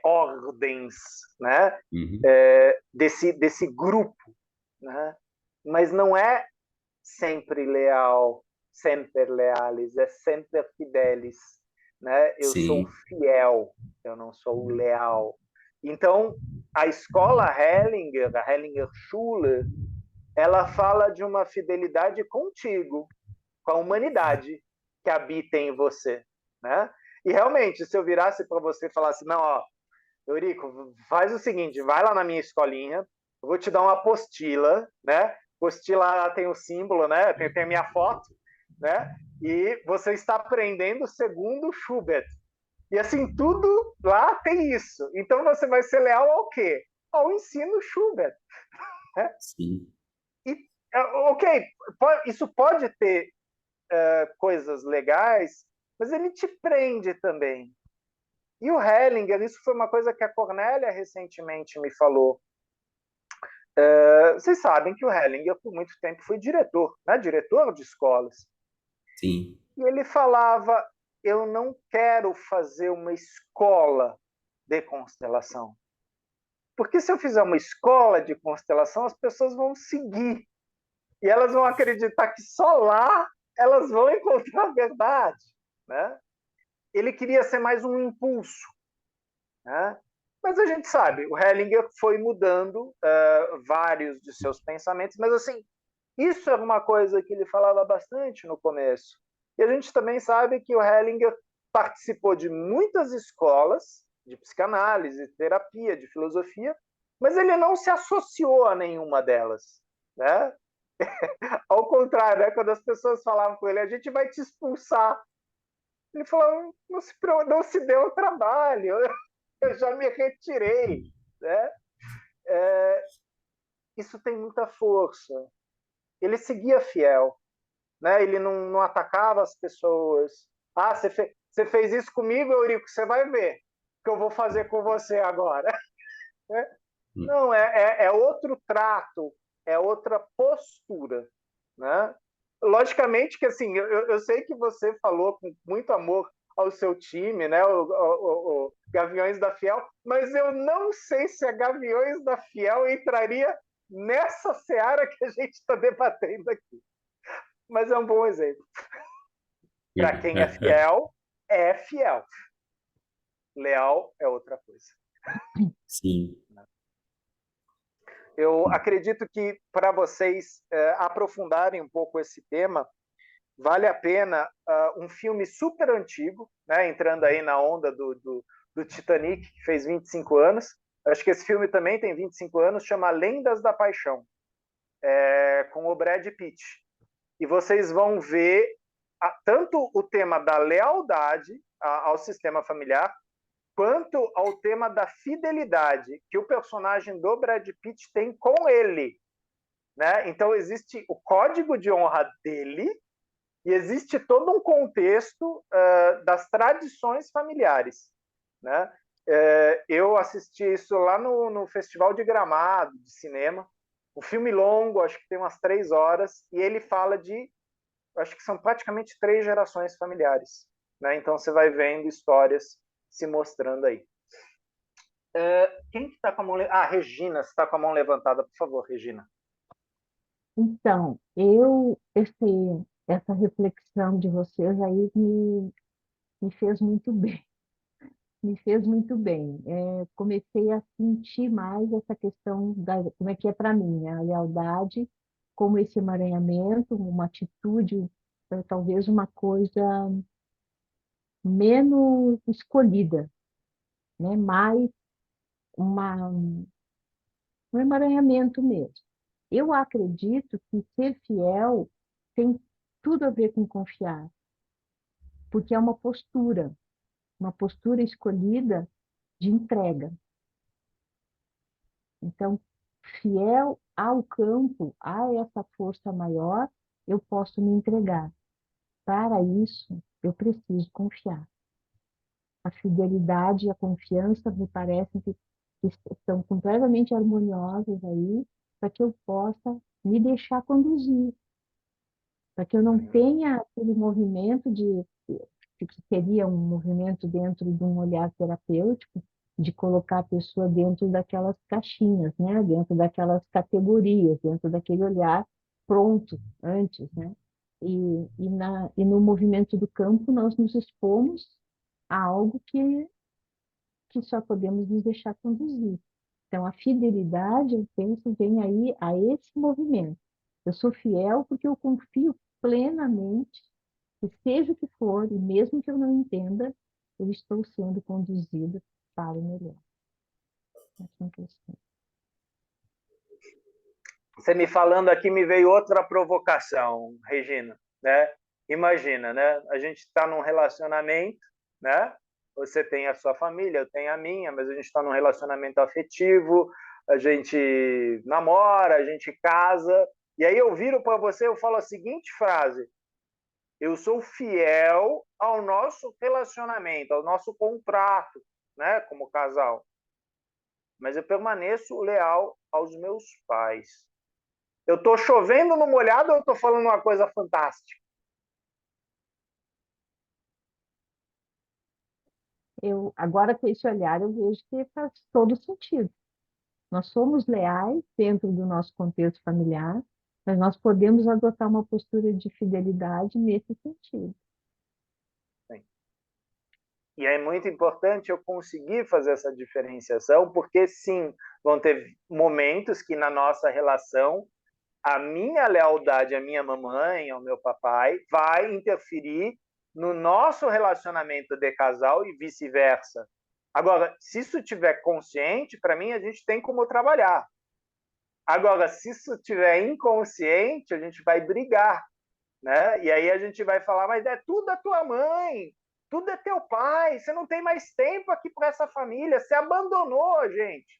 ordens, né? Uhum. Desse grupo, né? Mas não é sempre leal, sempre leales, é sempre fidelis, né? Eu sou Sim, fiel, eu não sou leal. Então, a escola Hellinger, a Hellinger Schule, ela fala de uma fidelidade contigo, com a humanidade que habita em você, né? E realmente, se eu virasse para você e falasse, não, ó, Eurico, faz o seguinte, vai lá na minha escolinha, eu vou te dar uma apostila, né? Apostila tem o símbolo, né? Tem a minha foto, né? E você está aprendendo segundo Schubert. E assim, tudo lá tem isso. Então você vai ser leal ao quê? Ao ensino Schubert. Né? sim, E, ok, isso pode ter coisas legais, mas ele te prende também. E o Hellinger, isso foi uma coisa que a Cornélia recentemente me falou. Vocês sabem que o Hellinger, por muito tempo, foi diretor, né? Diretor de escolas. sim. E ele falava: eu não quero fazer uma escola de constelação. Porque se eu fizer uma escola de constelação, as pessoas vão seguir. E elas vão acreditar que só lá elas vão encontrar a verdade. Né? Ele queria ser mais um impulso. Né? Mas a gente sabe, o Hellinger foi mudando vários de seus pensamentos, mas assim, isso era uma coisa que ele falava bastante no começo. E a gente também sabe que o Hellinger participou de muitas escolas de psicanálise, de terapia, de filosofia, mas ele não se associou a nenhuma delas. Né? Ao contrário, né? Quando as pessoas falavam com ele, a gente vai te expulsar. Ele falou, não se deu o trabalho, eu já me retirei. Né? Isso tem muita força. Ele seguia fiel. Né? Ele não atacava as pessoas. Ah, você fez isso comigo, Eurico, você vai ver o que eu vou fazer com você agora. Né? Não, é outro trato, é outra postura. Né? Logicamente que assim, eu sei que você falou com muito amor ao seu time, né? O Gaviões da Fiel, mas eu não sei se a Gaviões da Fiel entraria nessa seara que a gente está debatendo aqui. Mas é um bom exemplo. Para quem é fiel. Leal é outra coisa. Sim. Eu acredito que para vocês aprofundarem um pouco esse tema, vale a pena um filme super antigo, né, entrando aí na onda do Titanic, que fez 25 anos. Acho que esse filme também tem 25 anos, chama Lendas da Paixão, com o Brad Pitt. E vocês vão ver tanto o tema da lealdade ao sistema familiar, quanto ao tema da fidelidade que o personagem do Brad Pitt tem com ele. Né? Então, existe o código de honra dele e existe todo um contexto das tradições familiares. Né? Eu assisti isso lá no Festival de Gramado, de cinema, um filme longo, acho que tem umas 3 horas, e ele fala de, acho que são praticamente 3 gerações familiares. Né? Então, você vai vendo histórias se mostrando aí. Quem que está com a mão levantada? Regina, você está com a mão levantada, por favor, Regina. Então, essa reflexão de vocês aí me fez muito bem, me fez muito bem. Comecei a sentir mais essa questão como é que é para mim, né? A lealdade como esse emaranhamento, uma atitude, talvez uma coisa menos escolhida, né? Mais um emaranhamento mesmo. Eu acredito que ser fiel tem tudo a ver com confiar, porque é uma postura escolhida de entrega. Então, fiel ao campo, a essa força maior, eu posso me entregar. Para isso, eu preciso confiar. A fidelidade e a confiança me parecem que estão completamente harmoniosas aí, para que eu possa me deixar conduzir, para que eu não tenha aquele movimento que seria um movimento dentro de um olhar terapêutico, de colocar a pessoa dentro daquelas caixinhas, né? Dentro daquelas categorias, dentro daquele olhar pronto antes, né? E no movimento do campo nós nos expomos a algo que só podemos nos deixar conduzir. Então, a fidelidade, eu penso, vem aí a esse movimento. Eu sou fiel porque eu confio plenamente que seja o que for, e mesmo que eu não entenda, eu estou sendo conduzida para o melhor. Assim que eu sinto. Você me falando aqui, me veio outra provocação, Regina, né? Imagina, né? A gente está num relacionamento, né? Você tem a sua família, eu tenho a minha, mas a gente está num relacionamento afetivo, a gente namora, a gente casa, e aí eu viro para você, eu falo a seguinte frase: eu sou fiel ao nosso relacionamento, ao nosso contrato, né? Como casal, mas eu permaneço leal aos meus pais. Eu estou chovendo no molhado ou eu estou falando uma coisa fantástica? Agora, com esse olhar, eu vejo que faz todo sentido. Nós somos leais dentro do nosso contexto familiar, mas nós podemos adotar uma postura de fidelidade nesse sentido. Sim. E é muito importante eu conseguir fazer essa diferenciação, porque sim, vão ter momentos que na nossa relação a minha lealdade à minha mamãe, ao meu papai, vai interferir no nosso relacionamento de casal e vice-versa. Agora, se isso estiver consciente, para mim a gente tem como trabalhar. Agora, se isso estiver inconsciente, a gente vai brigar, né? E aí a gente vai falar, mas é tudo a tua mãe, tudo é teu pai, você não tem mais tempo aqui para essa família, você abandonou a gente.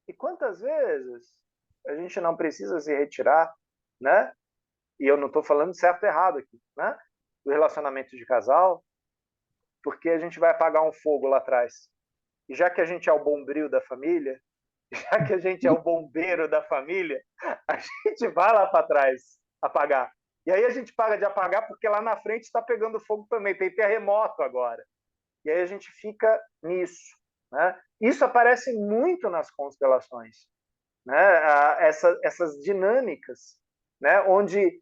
E quantas vezes a gente não precisa se retirar, né? E eu não estou falando certo ou errado aqui, né? Do relacionamento de casal, porque a gente vai apagar um fogo lá atrás. E já que a gente é o bombril da família, já que a gente é o bombeiro da família, a gente vai lá para trás apagar. E aí a gente para de apagar porque lá na frente está pegando fogo também, tem terremoto agora. E aí a gente fica nisso, né? Isso aparece muito nas constelações, né? Essas dinâmicas, né? Onde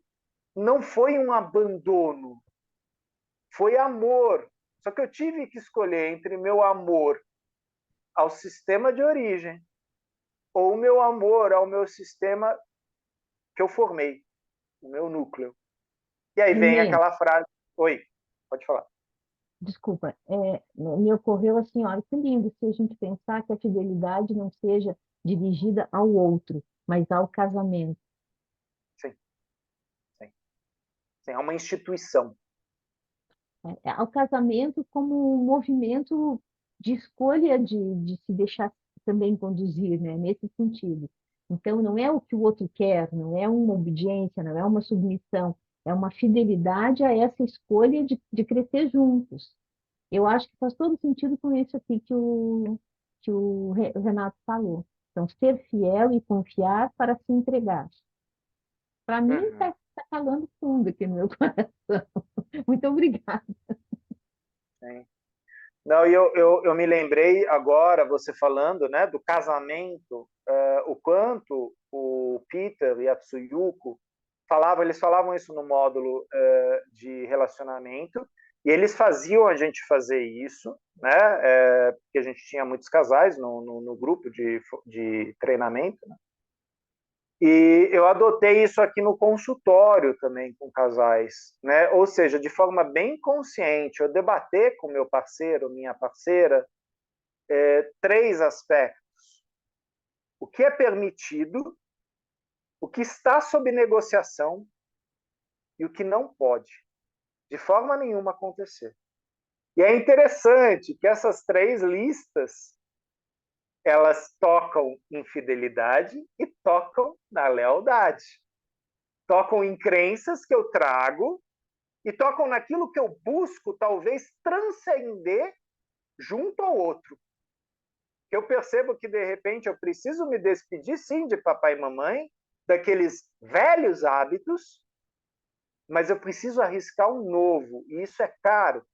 não foi um abandono, foi amor. Só que eu tive que escolher entre meu amor ao sistema de origem ou o meu amor ao meu sistema que eu formei, o meu núcleo. E aí vem Guilherme, aquela frase. Oi, pode falar. desculpa, me ocorreu assim, olha que lindo se a gente pensar que a fidelidade não seja dirigida ao outro, mas ao casamento. Sim, sim. Sim, é uma instituição. Ao casamento como um movimento de escolha de se deixar também conduzir, né? Nesse sentido. Então, não é o que o outro quer, não é uma obediência, não é uma submissão, é uma fidelidade a essa escolha de crescer juntos. Eu acho que faz todo sentido com isso aqui que o Renato falou. Então, ser fiel e confiar para se entregar. Para mim, está calando fundo aqui no meu coração. Muito obrigada. Sim. Não, e eu me lembrei agora, você falando, né, do casamento, o quanto o Peter e a Tsuyuko eles falavam isso no módulo de relacionamento, e eles faziam a gente fazer isso, né, porque a gente tinha muitos casais no grupo de treinamento, né? E eu adotei isso aqui no consultório também com casais, né? Ou seja, de forma bem consciente, eu debater com meu parceiro, minha parceira, três aspectos: o que é permitido, o que está sob negociação e o que não pode, de forma nenhuma, acontecer. E é interessante que essas três listas elas tocam em fidelidade e tocam na lealdade. Tocam em crenças que eu trago e tocam naquilo que eu busco, talvez, transcender junto ao outro. Eu percebo que, de repente, eu preciso me despedir, sim, de papai e mamãe, daqueles velhos hábitos, mas eu preciso arriscar um novo, e isso é caro,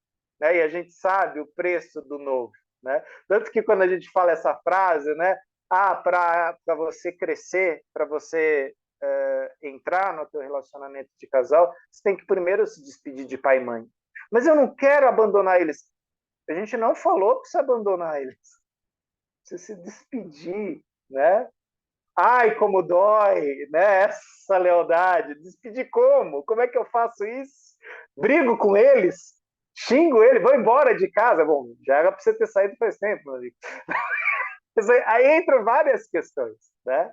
né? E a gente sabe o preço do novo, né? Tanto que quando a gente fala essa frase, né? Para você crescer, para você entrar no teu relacionamento de casal, você tem que primeiro se despedir de pai e mãe. Mas eu não quero abandonar eles. A gente não falou para você abandonar eles. Você se despedir, né? Ai, como dói, né? Essa lealdade. Despedir como? Como é que eu faço isso? Brigo com eles? Xingo eles? Vou embora de casa? Bom, já era para você ter saído faz tempo, meu amigo. Aí entram várias questões, né?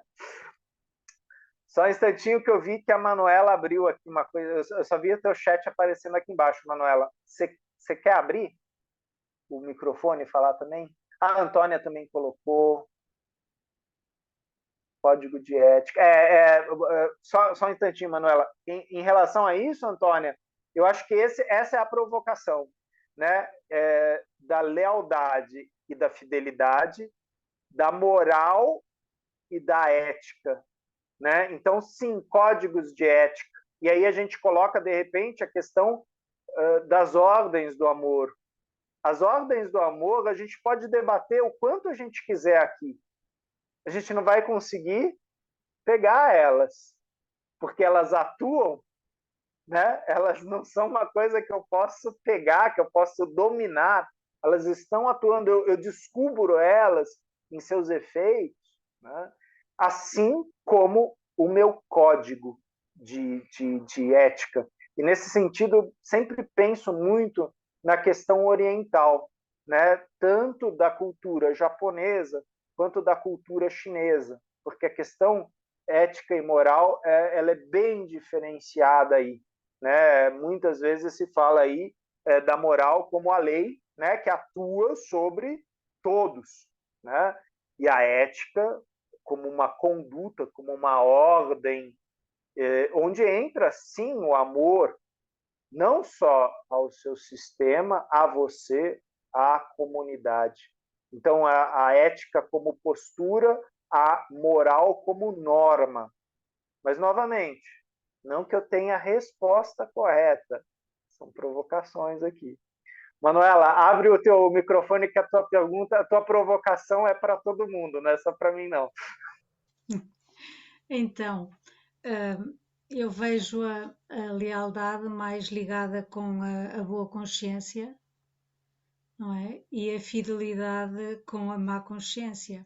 Só um instantinho que eu vi que a Manuela abriu aqui uma coisa. Eu só vi o teu chat aparecendo aqui embaixo, Manuela. Você quer abrir o microfone e falar também? A Antônia também colocou. Código de ética. Só um instantinho, Manuela. Em relação a isso, Antônia, eu acho que essa é a provocação, né? Da lealdade e da fidelidade, da moral e da ética, né? Então, sim, códigos de ética. E aí a gente coloca, de repente, a questão das ordens do amor. As ordens do amor, a gente pode debater o quanto a gente quiser aqui. A gente não vai conseguir pegar elas, porque elas atuam, né? Elas não são uma coisa que eu posso pegar, que eu posso dominar. Elas estão atuando, eu descubro elas em seus efeitos, né? Assim como o meu código de ética. E, nesse sentido, sempre penso muito na questão oriental, né? Tanto da cultura japonesa quanto da cultura chinesa, porque a questão ética e moral ela é bem diferenciada aí, né? Muitas vezes se fala aí da moral como a lei, né? Que atua sobre todos, né? E a ética como uma conduta, como uma ordem, onde entra sim o amor, não só ao seu sistema, a você, à comunidade. Então, a ética como postura, a moral como norma. Mas, novamente, não que eu tenha a resposta correta, são provocações aqui. Manuela, abre o teu microfone que a tua pergunta, a tua provocação é para todo mundo, não é só para mim, não. Então, eu vejo a lealdade mais ligada com a boa consciência, não é? E a fidelidade com a má consciência.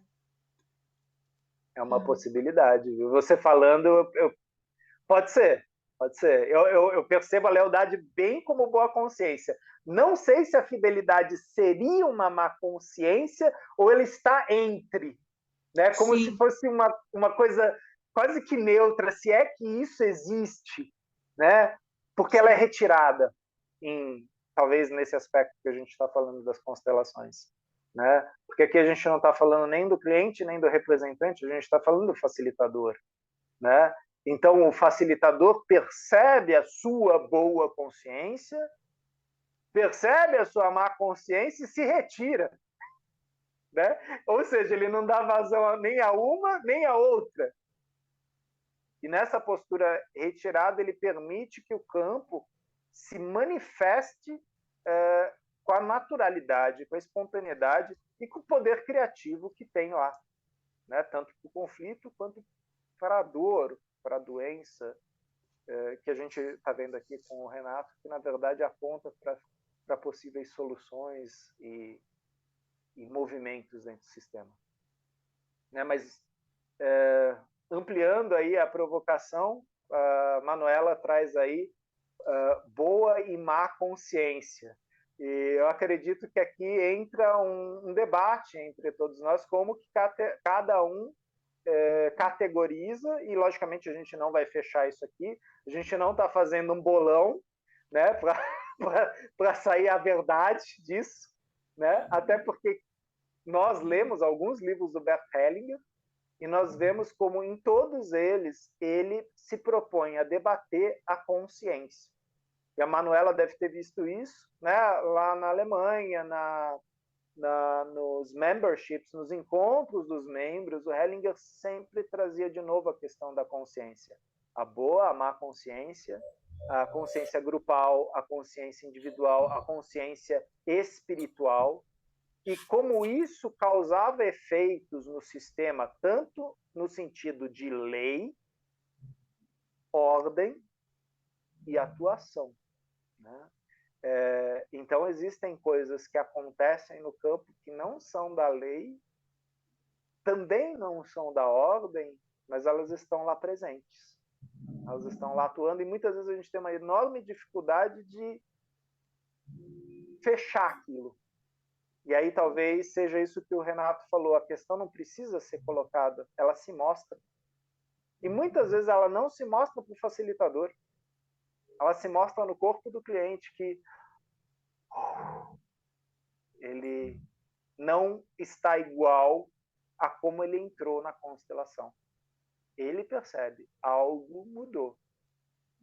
É uma possibilidade, viu? Você falando, pode ser, pode ser. Eu percebo a lealdade bem como boa consciência. Não sei se a fidelidade seria uma má consciência ou ela está entre, né? Como se fosse uma coisa quase que neutra, se é que isso existe, né? Porque ela é retirada, talvez nesse aspecto que a gente está falando das constelações, né? Porque aqui a gente não está falando nem do cliente, nem do representante, a gente está falando do facilitador, né? Então, o facilitador percebe a sua boa consciência, percebe a sua má consciência e se retira, né? Ou seja, ele não dá vazão nem a uma, nem a outra. E nessa postura retirada, ele permite que o campo se manifeste com a naturalidade, com a espontaneidade e com o poder criativo que tem lá, né? Tanto para o conflito quanto para a dor, para a doença, que a gente está vendo aqui com o Renato, que na verdade aponta para possíveis soluções e movimentos dentro do sistema, né? Mas ampliando aí a provocação, a Manuela traz aí boa e má consciência. E eu acredito que aqui entra um debate entre todos nós, como que cada um categoriza, e logicamente a gente não vai fechar isso aqui, a gente não está fazendo um bolão, né, para sair a verdade disso, né? Até porque nós lemos alguns livros do Bert Hellinger e nós vemos como em todos eles ele se propõe a debater a consciência. E a Manuela deve ter visto isso, né, lá na Alemanha, nos memberships, nos encontros dos membros, o Hellinger sempre trazia de novo a questão da consciência. A boa, a má consciência, a consciência grupal, a consciência individual, a consciência espiritual, e como isso causava efeitos no sistema, tanto no sentido de lei, ordem e atuação, né? Então, existem coisas que acontecem no campo que não são da lei, também não são da ordem, mas elas estão lá presentes. Elas estão lá atuando e muitas vezes a gente tem uma enorme dificuldade de fechar aquilo. E aí talvez seja isso que o Renato falou, a questão não precisa ser colocada, ela se mostra. E muitas vezes ela não se mostra para o facilitador, ela se mostra no corpo do cliente, que ele não está igual a como ele entrou na constelação. Ele percebe, algo mudou.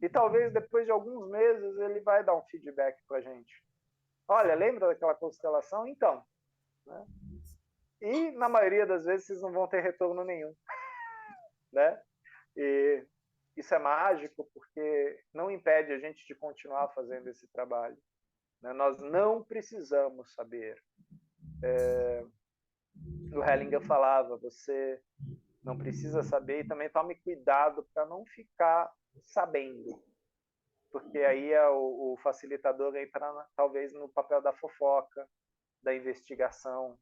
E talvez depois de alguns meses ele vai dar um feedback para a gente. Olha, lembra daquela constelação? Então. Né? E na maioria das vezes vocês não vão ter retorno nenhum. Né? E isso é mágico porque não impede a gente de continuar fazendo esse trabalho. Né? Nós não precisamos saber. O Hellinger falava, você não precisa saber e também tome cuidado para não ficar sabendo, porque aí o facilitador entra talvez no papel da fofoca, da investigação,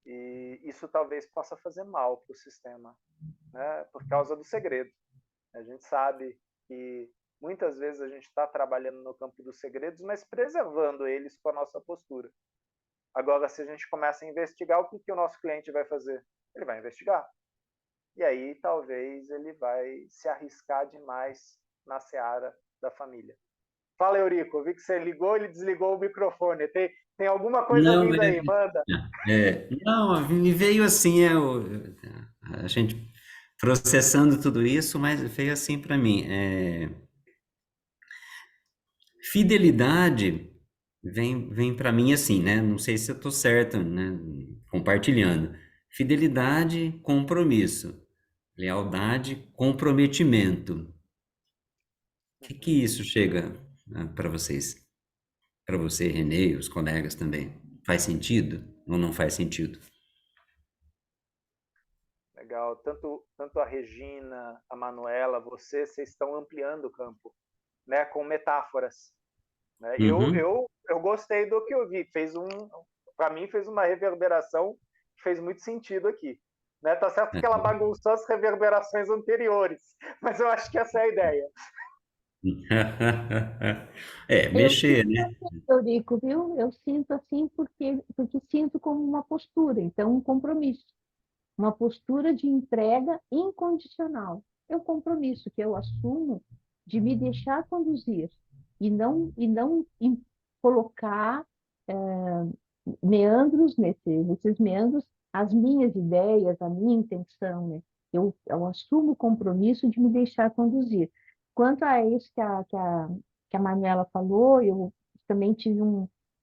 e isso talvez possa fazer mal para o sistema, né? Por causa do segredo. A gente sabe que muitas vezes a gente está trabalhando no campo dos segredos, mas preservando eles com a nossa postura. Agora, se a gente começa a investigar, o que o nosso cliente vai fazer? Ele vai investigar. E aí talvez ele vai se arriscar demais na seara da família. Fala, Eurico, eu vi que você ligou e desligou o microfone. Tem alguma coisa Não, vindo aí, manda. não, me veio assim, a gente processando tudo isso, mas veio assim para mim. Fidelidade vem para mim assim, né? Não sei se eu estou certo, né? Compartilhando. Fidelidade, compromisso. Lealdade, comprometimento. O que isso chega para vocês? Para você, Renê, e os colegas também? Faz sentido ou não faz sentido? Legal. Tanto a Regina, a Manuela, vocês estão ampliando o campo, né? Com metáforas. Né? Uhum. Eu gostei do que eu vi. Para mim, fez uma reverberação que fez muito sentido aqui. Né? Tá certo que ela bagunçou as reverberações anteriores, mas eu acho que essa é a ideia. Eu Mexer, sinto né? assim, Eurico, viu? Eu sinto assim porque sinto como uma postura, então um compromisso. Uma postura de entrega incondicional. É o compromisso que eu assumo de me deixar conduzir e não colocar meandros nesses meandros as minhas ideias, a minha intenção, né? Eu assumo o compromisso de me deixar conduzir. Quanto a isso que a Manuela falou, eu também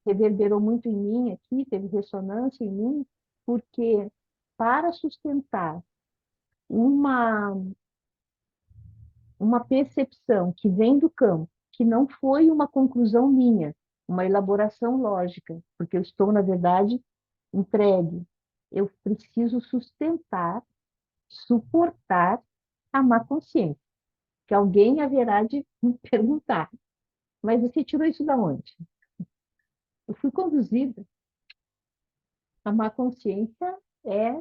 reverberou muito em mim aqui, teve ressonância em mim, porque para sustentar uma, uma percepção que vem do campo, que não foi uma conclusão minha, uma elaboração lógica, porque eu estou, na verdade, entregue. Eu preciso sustentar, suportar a má consciência, que alguém haverá de me perguntar, mas você tirou isso da onde? Eu fui conduzida. A má consciência é,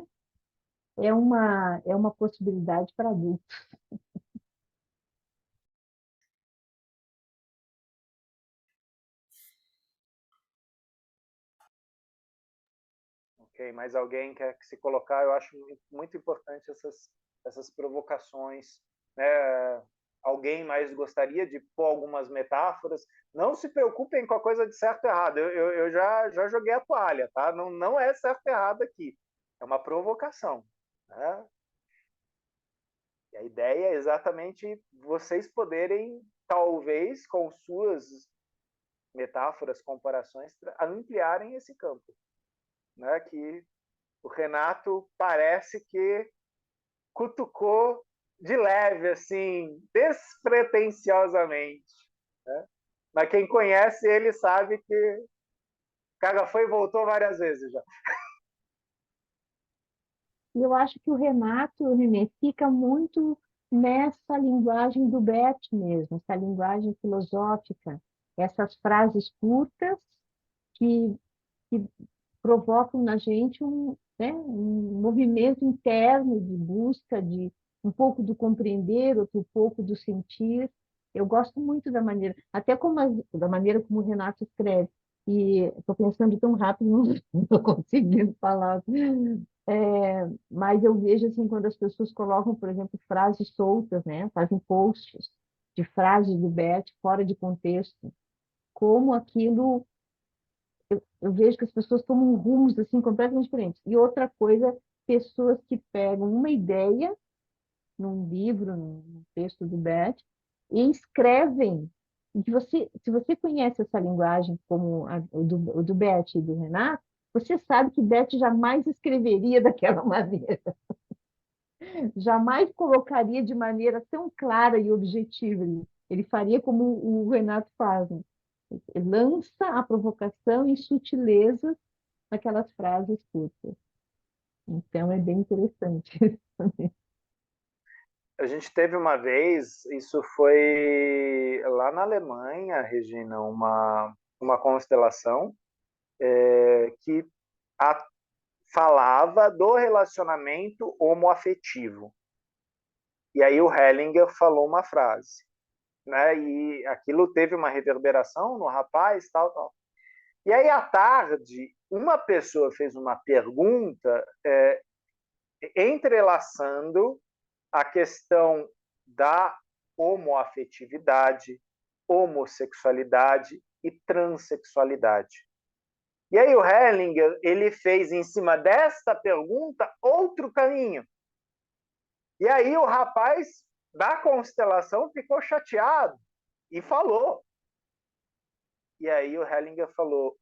é uma possibilidade para adultos. Ok, mais alguém quer se colocar? Eu acho muito importante essas provocações, né? alguém mais gostaria de pôr algumas metáforas. Não se preocupem com a coisa de certo e errado. Eu já joguei a toalha, tá? Não é certo e errado aqui. É uma provocação, né? E a ideia é exatamente vocês poderem, talvez, com suas metáforas, comparações, ampliarem esse campo, né? Que o Renato parece que cutucou de leve, assim, despretensiosamente, né? Mas quem conhece ele sabe que o cara foi e voltou várias vezes já. E eu acho que o Renato, Renê, fica muito nessa linguagem do Bert mesmo, essa linguagem filosófica, essas frases curtas que, que provocam na gente né, um movimento interno de busca, de um pouco do compreender, outro pouco do sentir. Eu gosto muito da maneira, até da maneira como o Renato escreve. E estou pensando tão rápido, não estou conseguindo falar. Mas eu vejo assim, quando as pessoas colocam, por exemplo, frases soltas, né? Fazem posts de frases do Bert fora de contexto, como aquilo eu vejo que as pessoas tomam rumos assim completamente diferentes. E outra coisa, pessoas que pegam uma ideia num livro, num texto do Bert, e escrevem. E que se você conhece essa linguagem como o do Bert e do Renato, você sabe que Bert jamais escreveria daquela maneira, jamais colocaria de maneira tão clara e objetiva. Ele faria como o Renato faz, né? Ele lança a provocação em sutilezas naquelas frases curtas. Então, é bem interessante. A gente teve uma vez, isso foi lá na Alemanha, Regina, uma constelação que falava do relacionamento homoafetivo. E aí o Hellinger falou uma frase, né? E aquilo teve uma reverberação no rapaz, tal, tal. E aí à tarde, uma pessoa fez uma pergunta entrelaçando a questão da homoafetividade, homossexualidade e transexualidade. E aí o Hellinger, ele fez em cima desta pergunta outro caminho. E aí o rapaz da constelação ficou chateado e falou. E aí o Hellinger falou: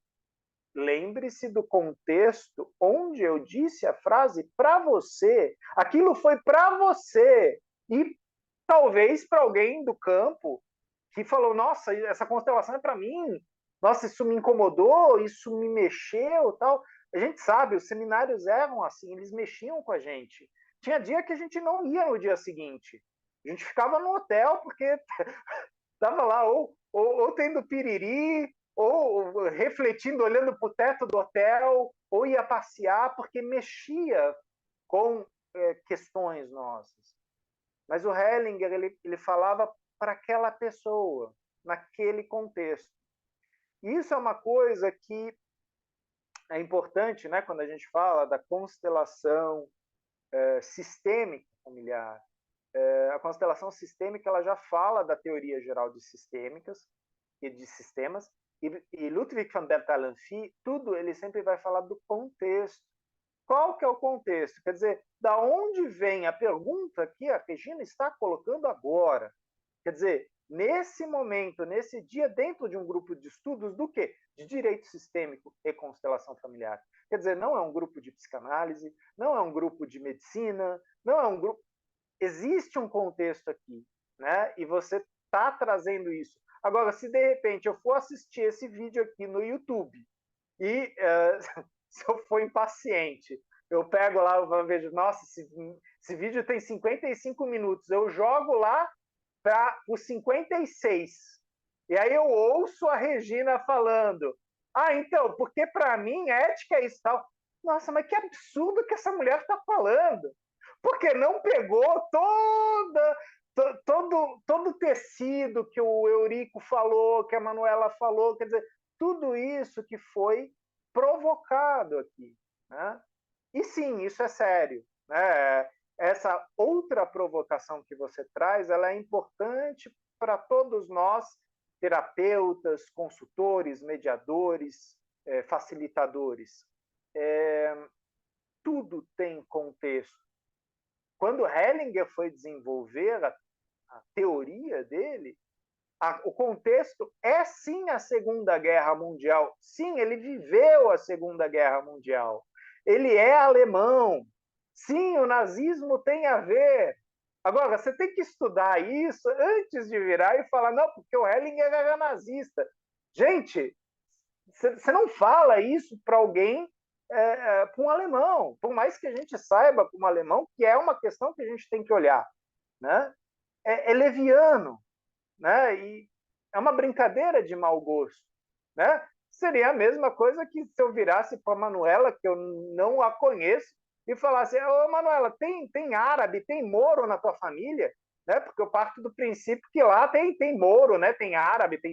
lembre-se do contexto onde eu disse a frase para você. Aquilo foi para você. E talvez para alguém do campo que falou: nossa, essa constelação é para mim. Nossa, isso me incomodou, isso me mexeu, tal. A gente sabe, os seminários eram assim, eles mexiam com a gente. Tinha dia que a gente não ia no dia seguinte. A gente ficava no hotel porque estava lá ou tendo piriri, ou refletindo, olhando para o teto do hotel, ou ia passear porque mexia com questões nossas. Mas o Hellinger, ele falava para aquela pessoa, naquele contexto. E isso é uma coisa que é importante, né, quando a gente fala da constelação sistêmica familiar. A constelação sistêmica ela já fala da teoria geral de sistêmicas e de sistemas, e Ludwig van der Talanffy, tudo ele sempre vai falar do contexto. Qual que é o contexto? Quer dizer, da onde vem a pergunta que a Regina está colocando agora? Quer dizer, nesse momento, nesse dia, dentro de um grupo de estudos do quê? De direito sistêmico e constelação familiar. Quer dizer, não é um grupo de psicanálise, não é um grupo de medicina, não é um grupo... Existe um contexto aqui, né? E você está trazendo isso. Agora, se de repente eu for assistir esse vídeo aqui no YouTube e se eu for impaciente, eu pego lá, eu vejo, nossa, esse vídeo tem 55 minutos, eu jogo lá para os 56. E aí eu ouço a Regina falando, então, porque para mim ética é isso tal. Nossa, mas que absurdo que essa mulher está falando. Porque não pegou todo o tecido que o Eurico falou, que a Manuela falou, quer dizer, tudo isso que foi provocado aqui, né? E sim, isso é sério, né? essa outra provocação que você traz, ela é importante para todos nós, terapeutas, consultores, mediadores, facilitadores. Tudo tem contexto. Quando Hellinger foi desenvolver a teoria dele, o contexto é sim a Segunda Guerra Mundial. Sim, ele viveu a Segunda Guerra Mundial. Ele é alemão. Sim, o nazismo tem a ver. Agora, você tem que estudar isso antes de virar e falar, não, porque o Hellinger era nazista. Gente, você não fala isso para alguém, para um alemão, por mais que a gente saiba como alemão, que é uma questão que a gente tem que olhar. Né? É leviano. Né? E é uma brincadeira de mau gosto. Né? Seria a mesma coisa que se eu virasse para a Manuela, que eu não a conheço, e falasse, ô Manuela, tem árabe, tem moro na tua família? Né? Porque eu parto do princípio que lá tem moro, né? Tem árabe, tem...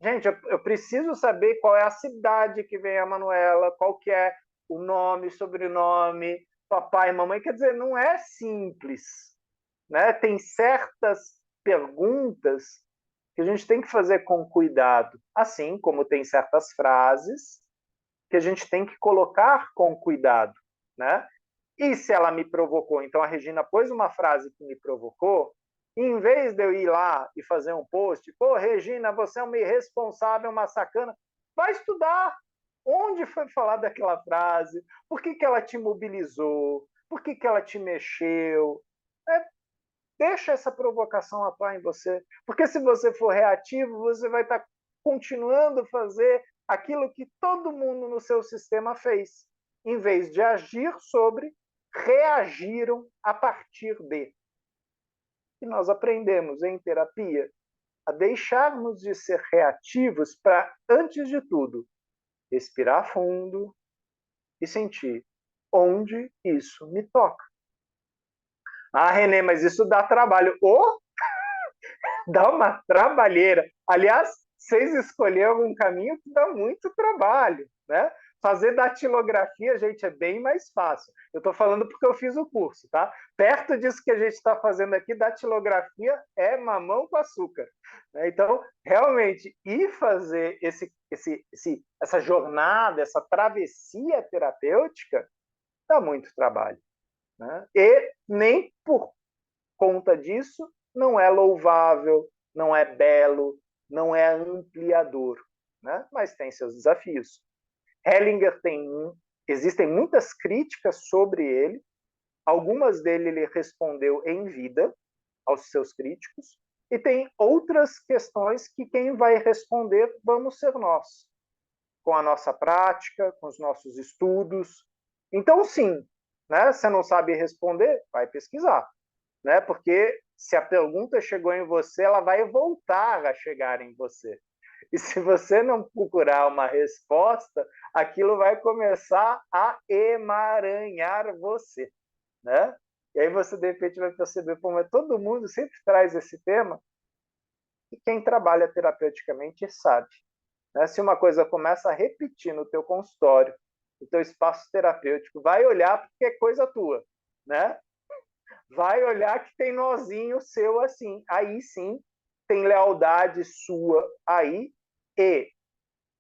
Gente, eu preciso saber qual é a cidade que vem a Manuela, qual que é o nome, sobrenome, papai, mamãe. Quer dizer, não é simples. Né? Tem certas perguntas que a gente tem que fazer com cuidado, assim como tem certas frases que a gente tem que colocar com cuidado. Né? E se ela me provocou, então a Regina pôs uma frase que me provocou, e em vez de eu ir lá e fazer um post, pô, Regina, você é uma irresponsável, uma sacana, vai estudar onde foi falada aquela frase, por que ela te mobilizou, por que ela te mexeu. Deixa essa provocação atuar em você, porque se você for reativo, você vai estar continuando a fazer aquilo que todo mundo no seu sistema fez, em vez de agir sobre, reagiram a partir de. E nós aprendemos em terapia a deixarmos de ser reativos para, antes de tudo, respirar fundo e sentir onde isso me toca. Ah, Renê, mas isso dá trabalho. Dá uma trabalheira. Aliás, vocês escolheram um caminho que dá muito trabalho, né? Fazer datilografia, gente, é bem mais fácil. Eu estou falando porque eu fiz o curso, tá? Perto disso que a gente está fazendo aqui, datilografia é mamão com açúcar. Então, realmente, ir fazer essa jornada, essa travessia terapêutica, dá muito trabalho. Né? E nem por conta disso não é louvável, não é belo, não é ampliador, né? Mas tem seus desafios. Hellinger existem muitas críticas sobre ele, algumas dele ele respondeu em vida aos seus críticos, e tem outras questões que quem vai responder vamos ser nós, com a nossa prática, com os nossos estudos. Então, sim, né? Você não sabe responder, vai pesquisar. Né? Porque se a pergunta chegou em você, ela vai voltar a chegar em você. E se você não procurar uma resposta, aquilo vai começar a emaranhar você. Né? E aí você, de repente, vai perceber como todo mundo sempre traz esse tema, e quem trabalha terapeuticamente sabe. Né? Se uma coisa começa a repetir no teu consultório, no teu espaço terapêutico, vai olhar porque é coisa tua. Né? Vai olhar que tem nozinho seu assim. Aí sim, tem lealdade sua aí. E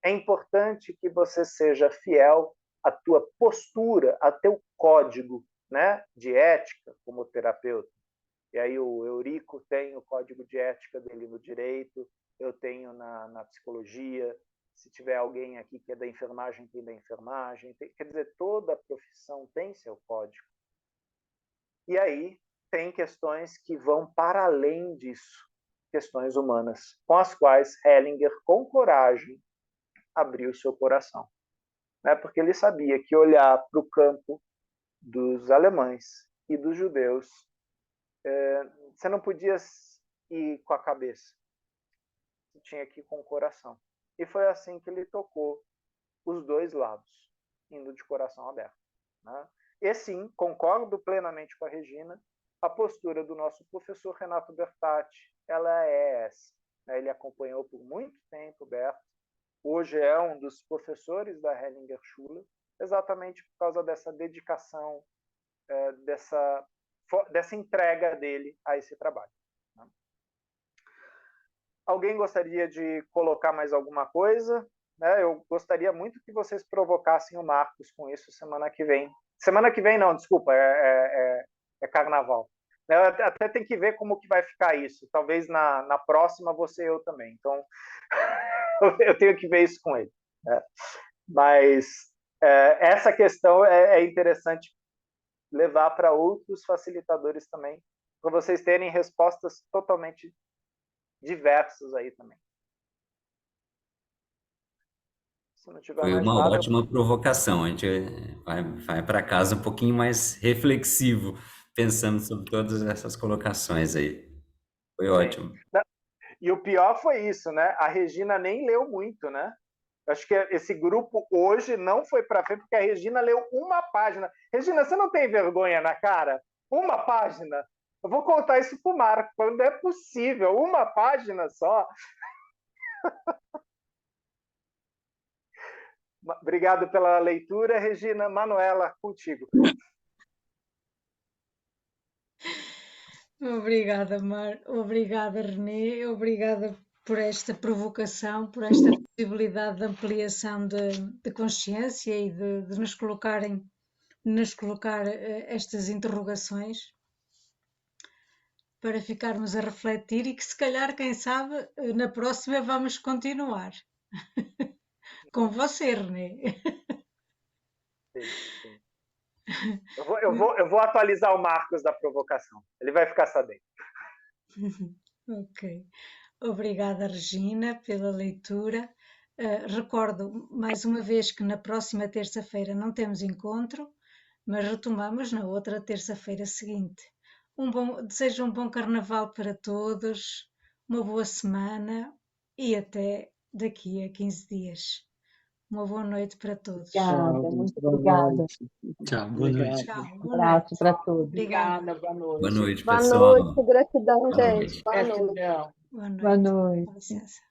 é importante que você seja fiel à tua postura, a teu código, né, de ética como terapeuta. E aí o Eurico tem o código de ética dele no direito, eu tenho na psicologia. Se tiver alguém aqui que é da enfermagem, tem da enfermagem. Quer dizer, toda profissão tem seu código. E aí tem questões que vão para além disso, questões humanas, com as quais Hellinger, com coragem, abriu seu coração. Né? Porque ele sabia que olhar para o campo dos alemães e dos judeus, você não podia ir com a cabeça, você tinha que ir com o coração. E foi assim que ele tocou os dois lados, indo de coração aberto. Né? E sim, concordo plenamente com a Regina, a postura do nosso professor Renato Bertatti, ela é essa. Ele acompanhou por muito tempo o Berto, hoje é um dos professores da Hellinger Schule, exatamente por causa dessa dedicação, dessa entrega dele a esse trabalho. Alguém gostaria de colocar mais alguma coisa? Eu gostaria muito que vocês provocassem o Marcos com isso semana que vem. Semana que vem não, desculpa, é carnaval. Até tem que ver como que vai ficar isso. Talvez na próxima você e eu também. Então, eu tenho que ver isso com ele. Mas essa questão é interessante levar para outros facilitadores também, para vocês terem respostas totalmente diversas aí também. Se não tiver Foi mais uma nada, ótima provocação. A gente vai para casa um pouquinho mais reflexivo, pensando sobre todas essas colocações aí. Foi ótimo. E o pior foi isso, né? A Regina nem leu muito, né? Acho que esse grupo hoje não foi para frente, porque a Regina leu uma página. Regina, você não tem vergonha na cara? Uma página? Eu vou contar isso para o Marco. Não é possível. Uma página só. Obrigado pela leitura, Regina. Manuela, contigo. Obrigada, obrigada, Renê. Obrigada por esta provocação, por esta possibilidade de ampliação de consciência e de nos colocar estas interrogações para ficarmos a refletir e que se calhar, quem sabe, na próxima vamos continuar. Com você, Renê. Sim, sim. Eu vou atualizar o Marcos da provocação. Ele vai ficar sabendo. Ok. Obrigada, Regina, pela leitura. Recordo mais uma vez que na próxima terça-feira não temos encontro, mas retomamos na outra terça-feira seguinte. Desejo um bom carnaval para todos, uma boa semana e até daqui a 15 dias. Uma boa noite para todos. Obrigada, muito obrigada. Tchau, boa noite. Tchau, Um boa abraço noite. para todos. Obrigada. Boa noite. Boa noite, Boa pessoal. noite, gratidão, Boa gente. noite. Boa noite. Gratidão. Boa noite. Boa noite. Com licença.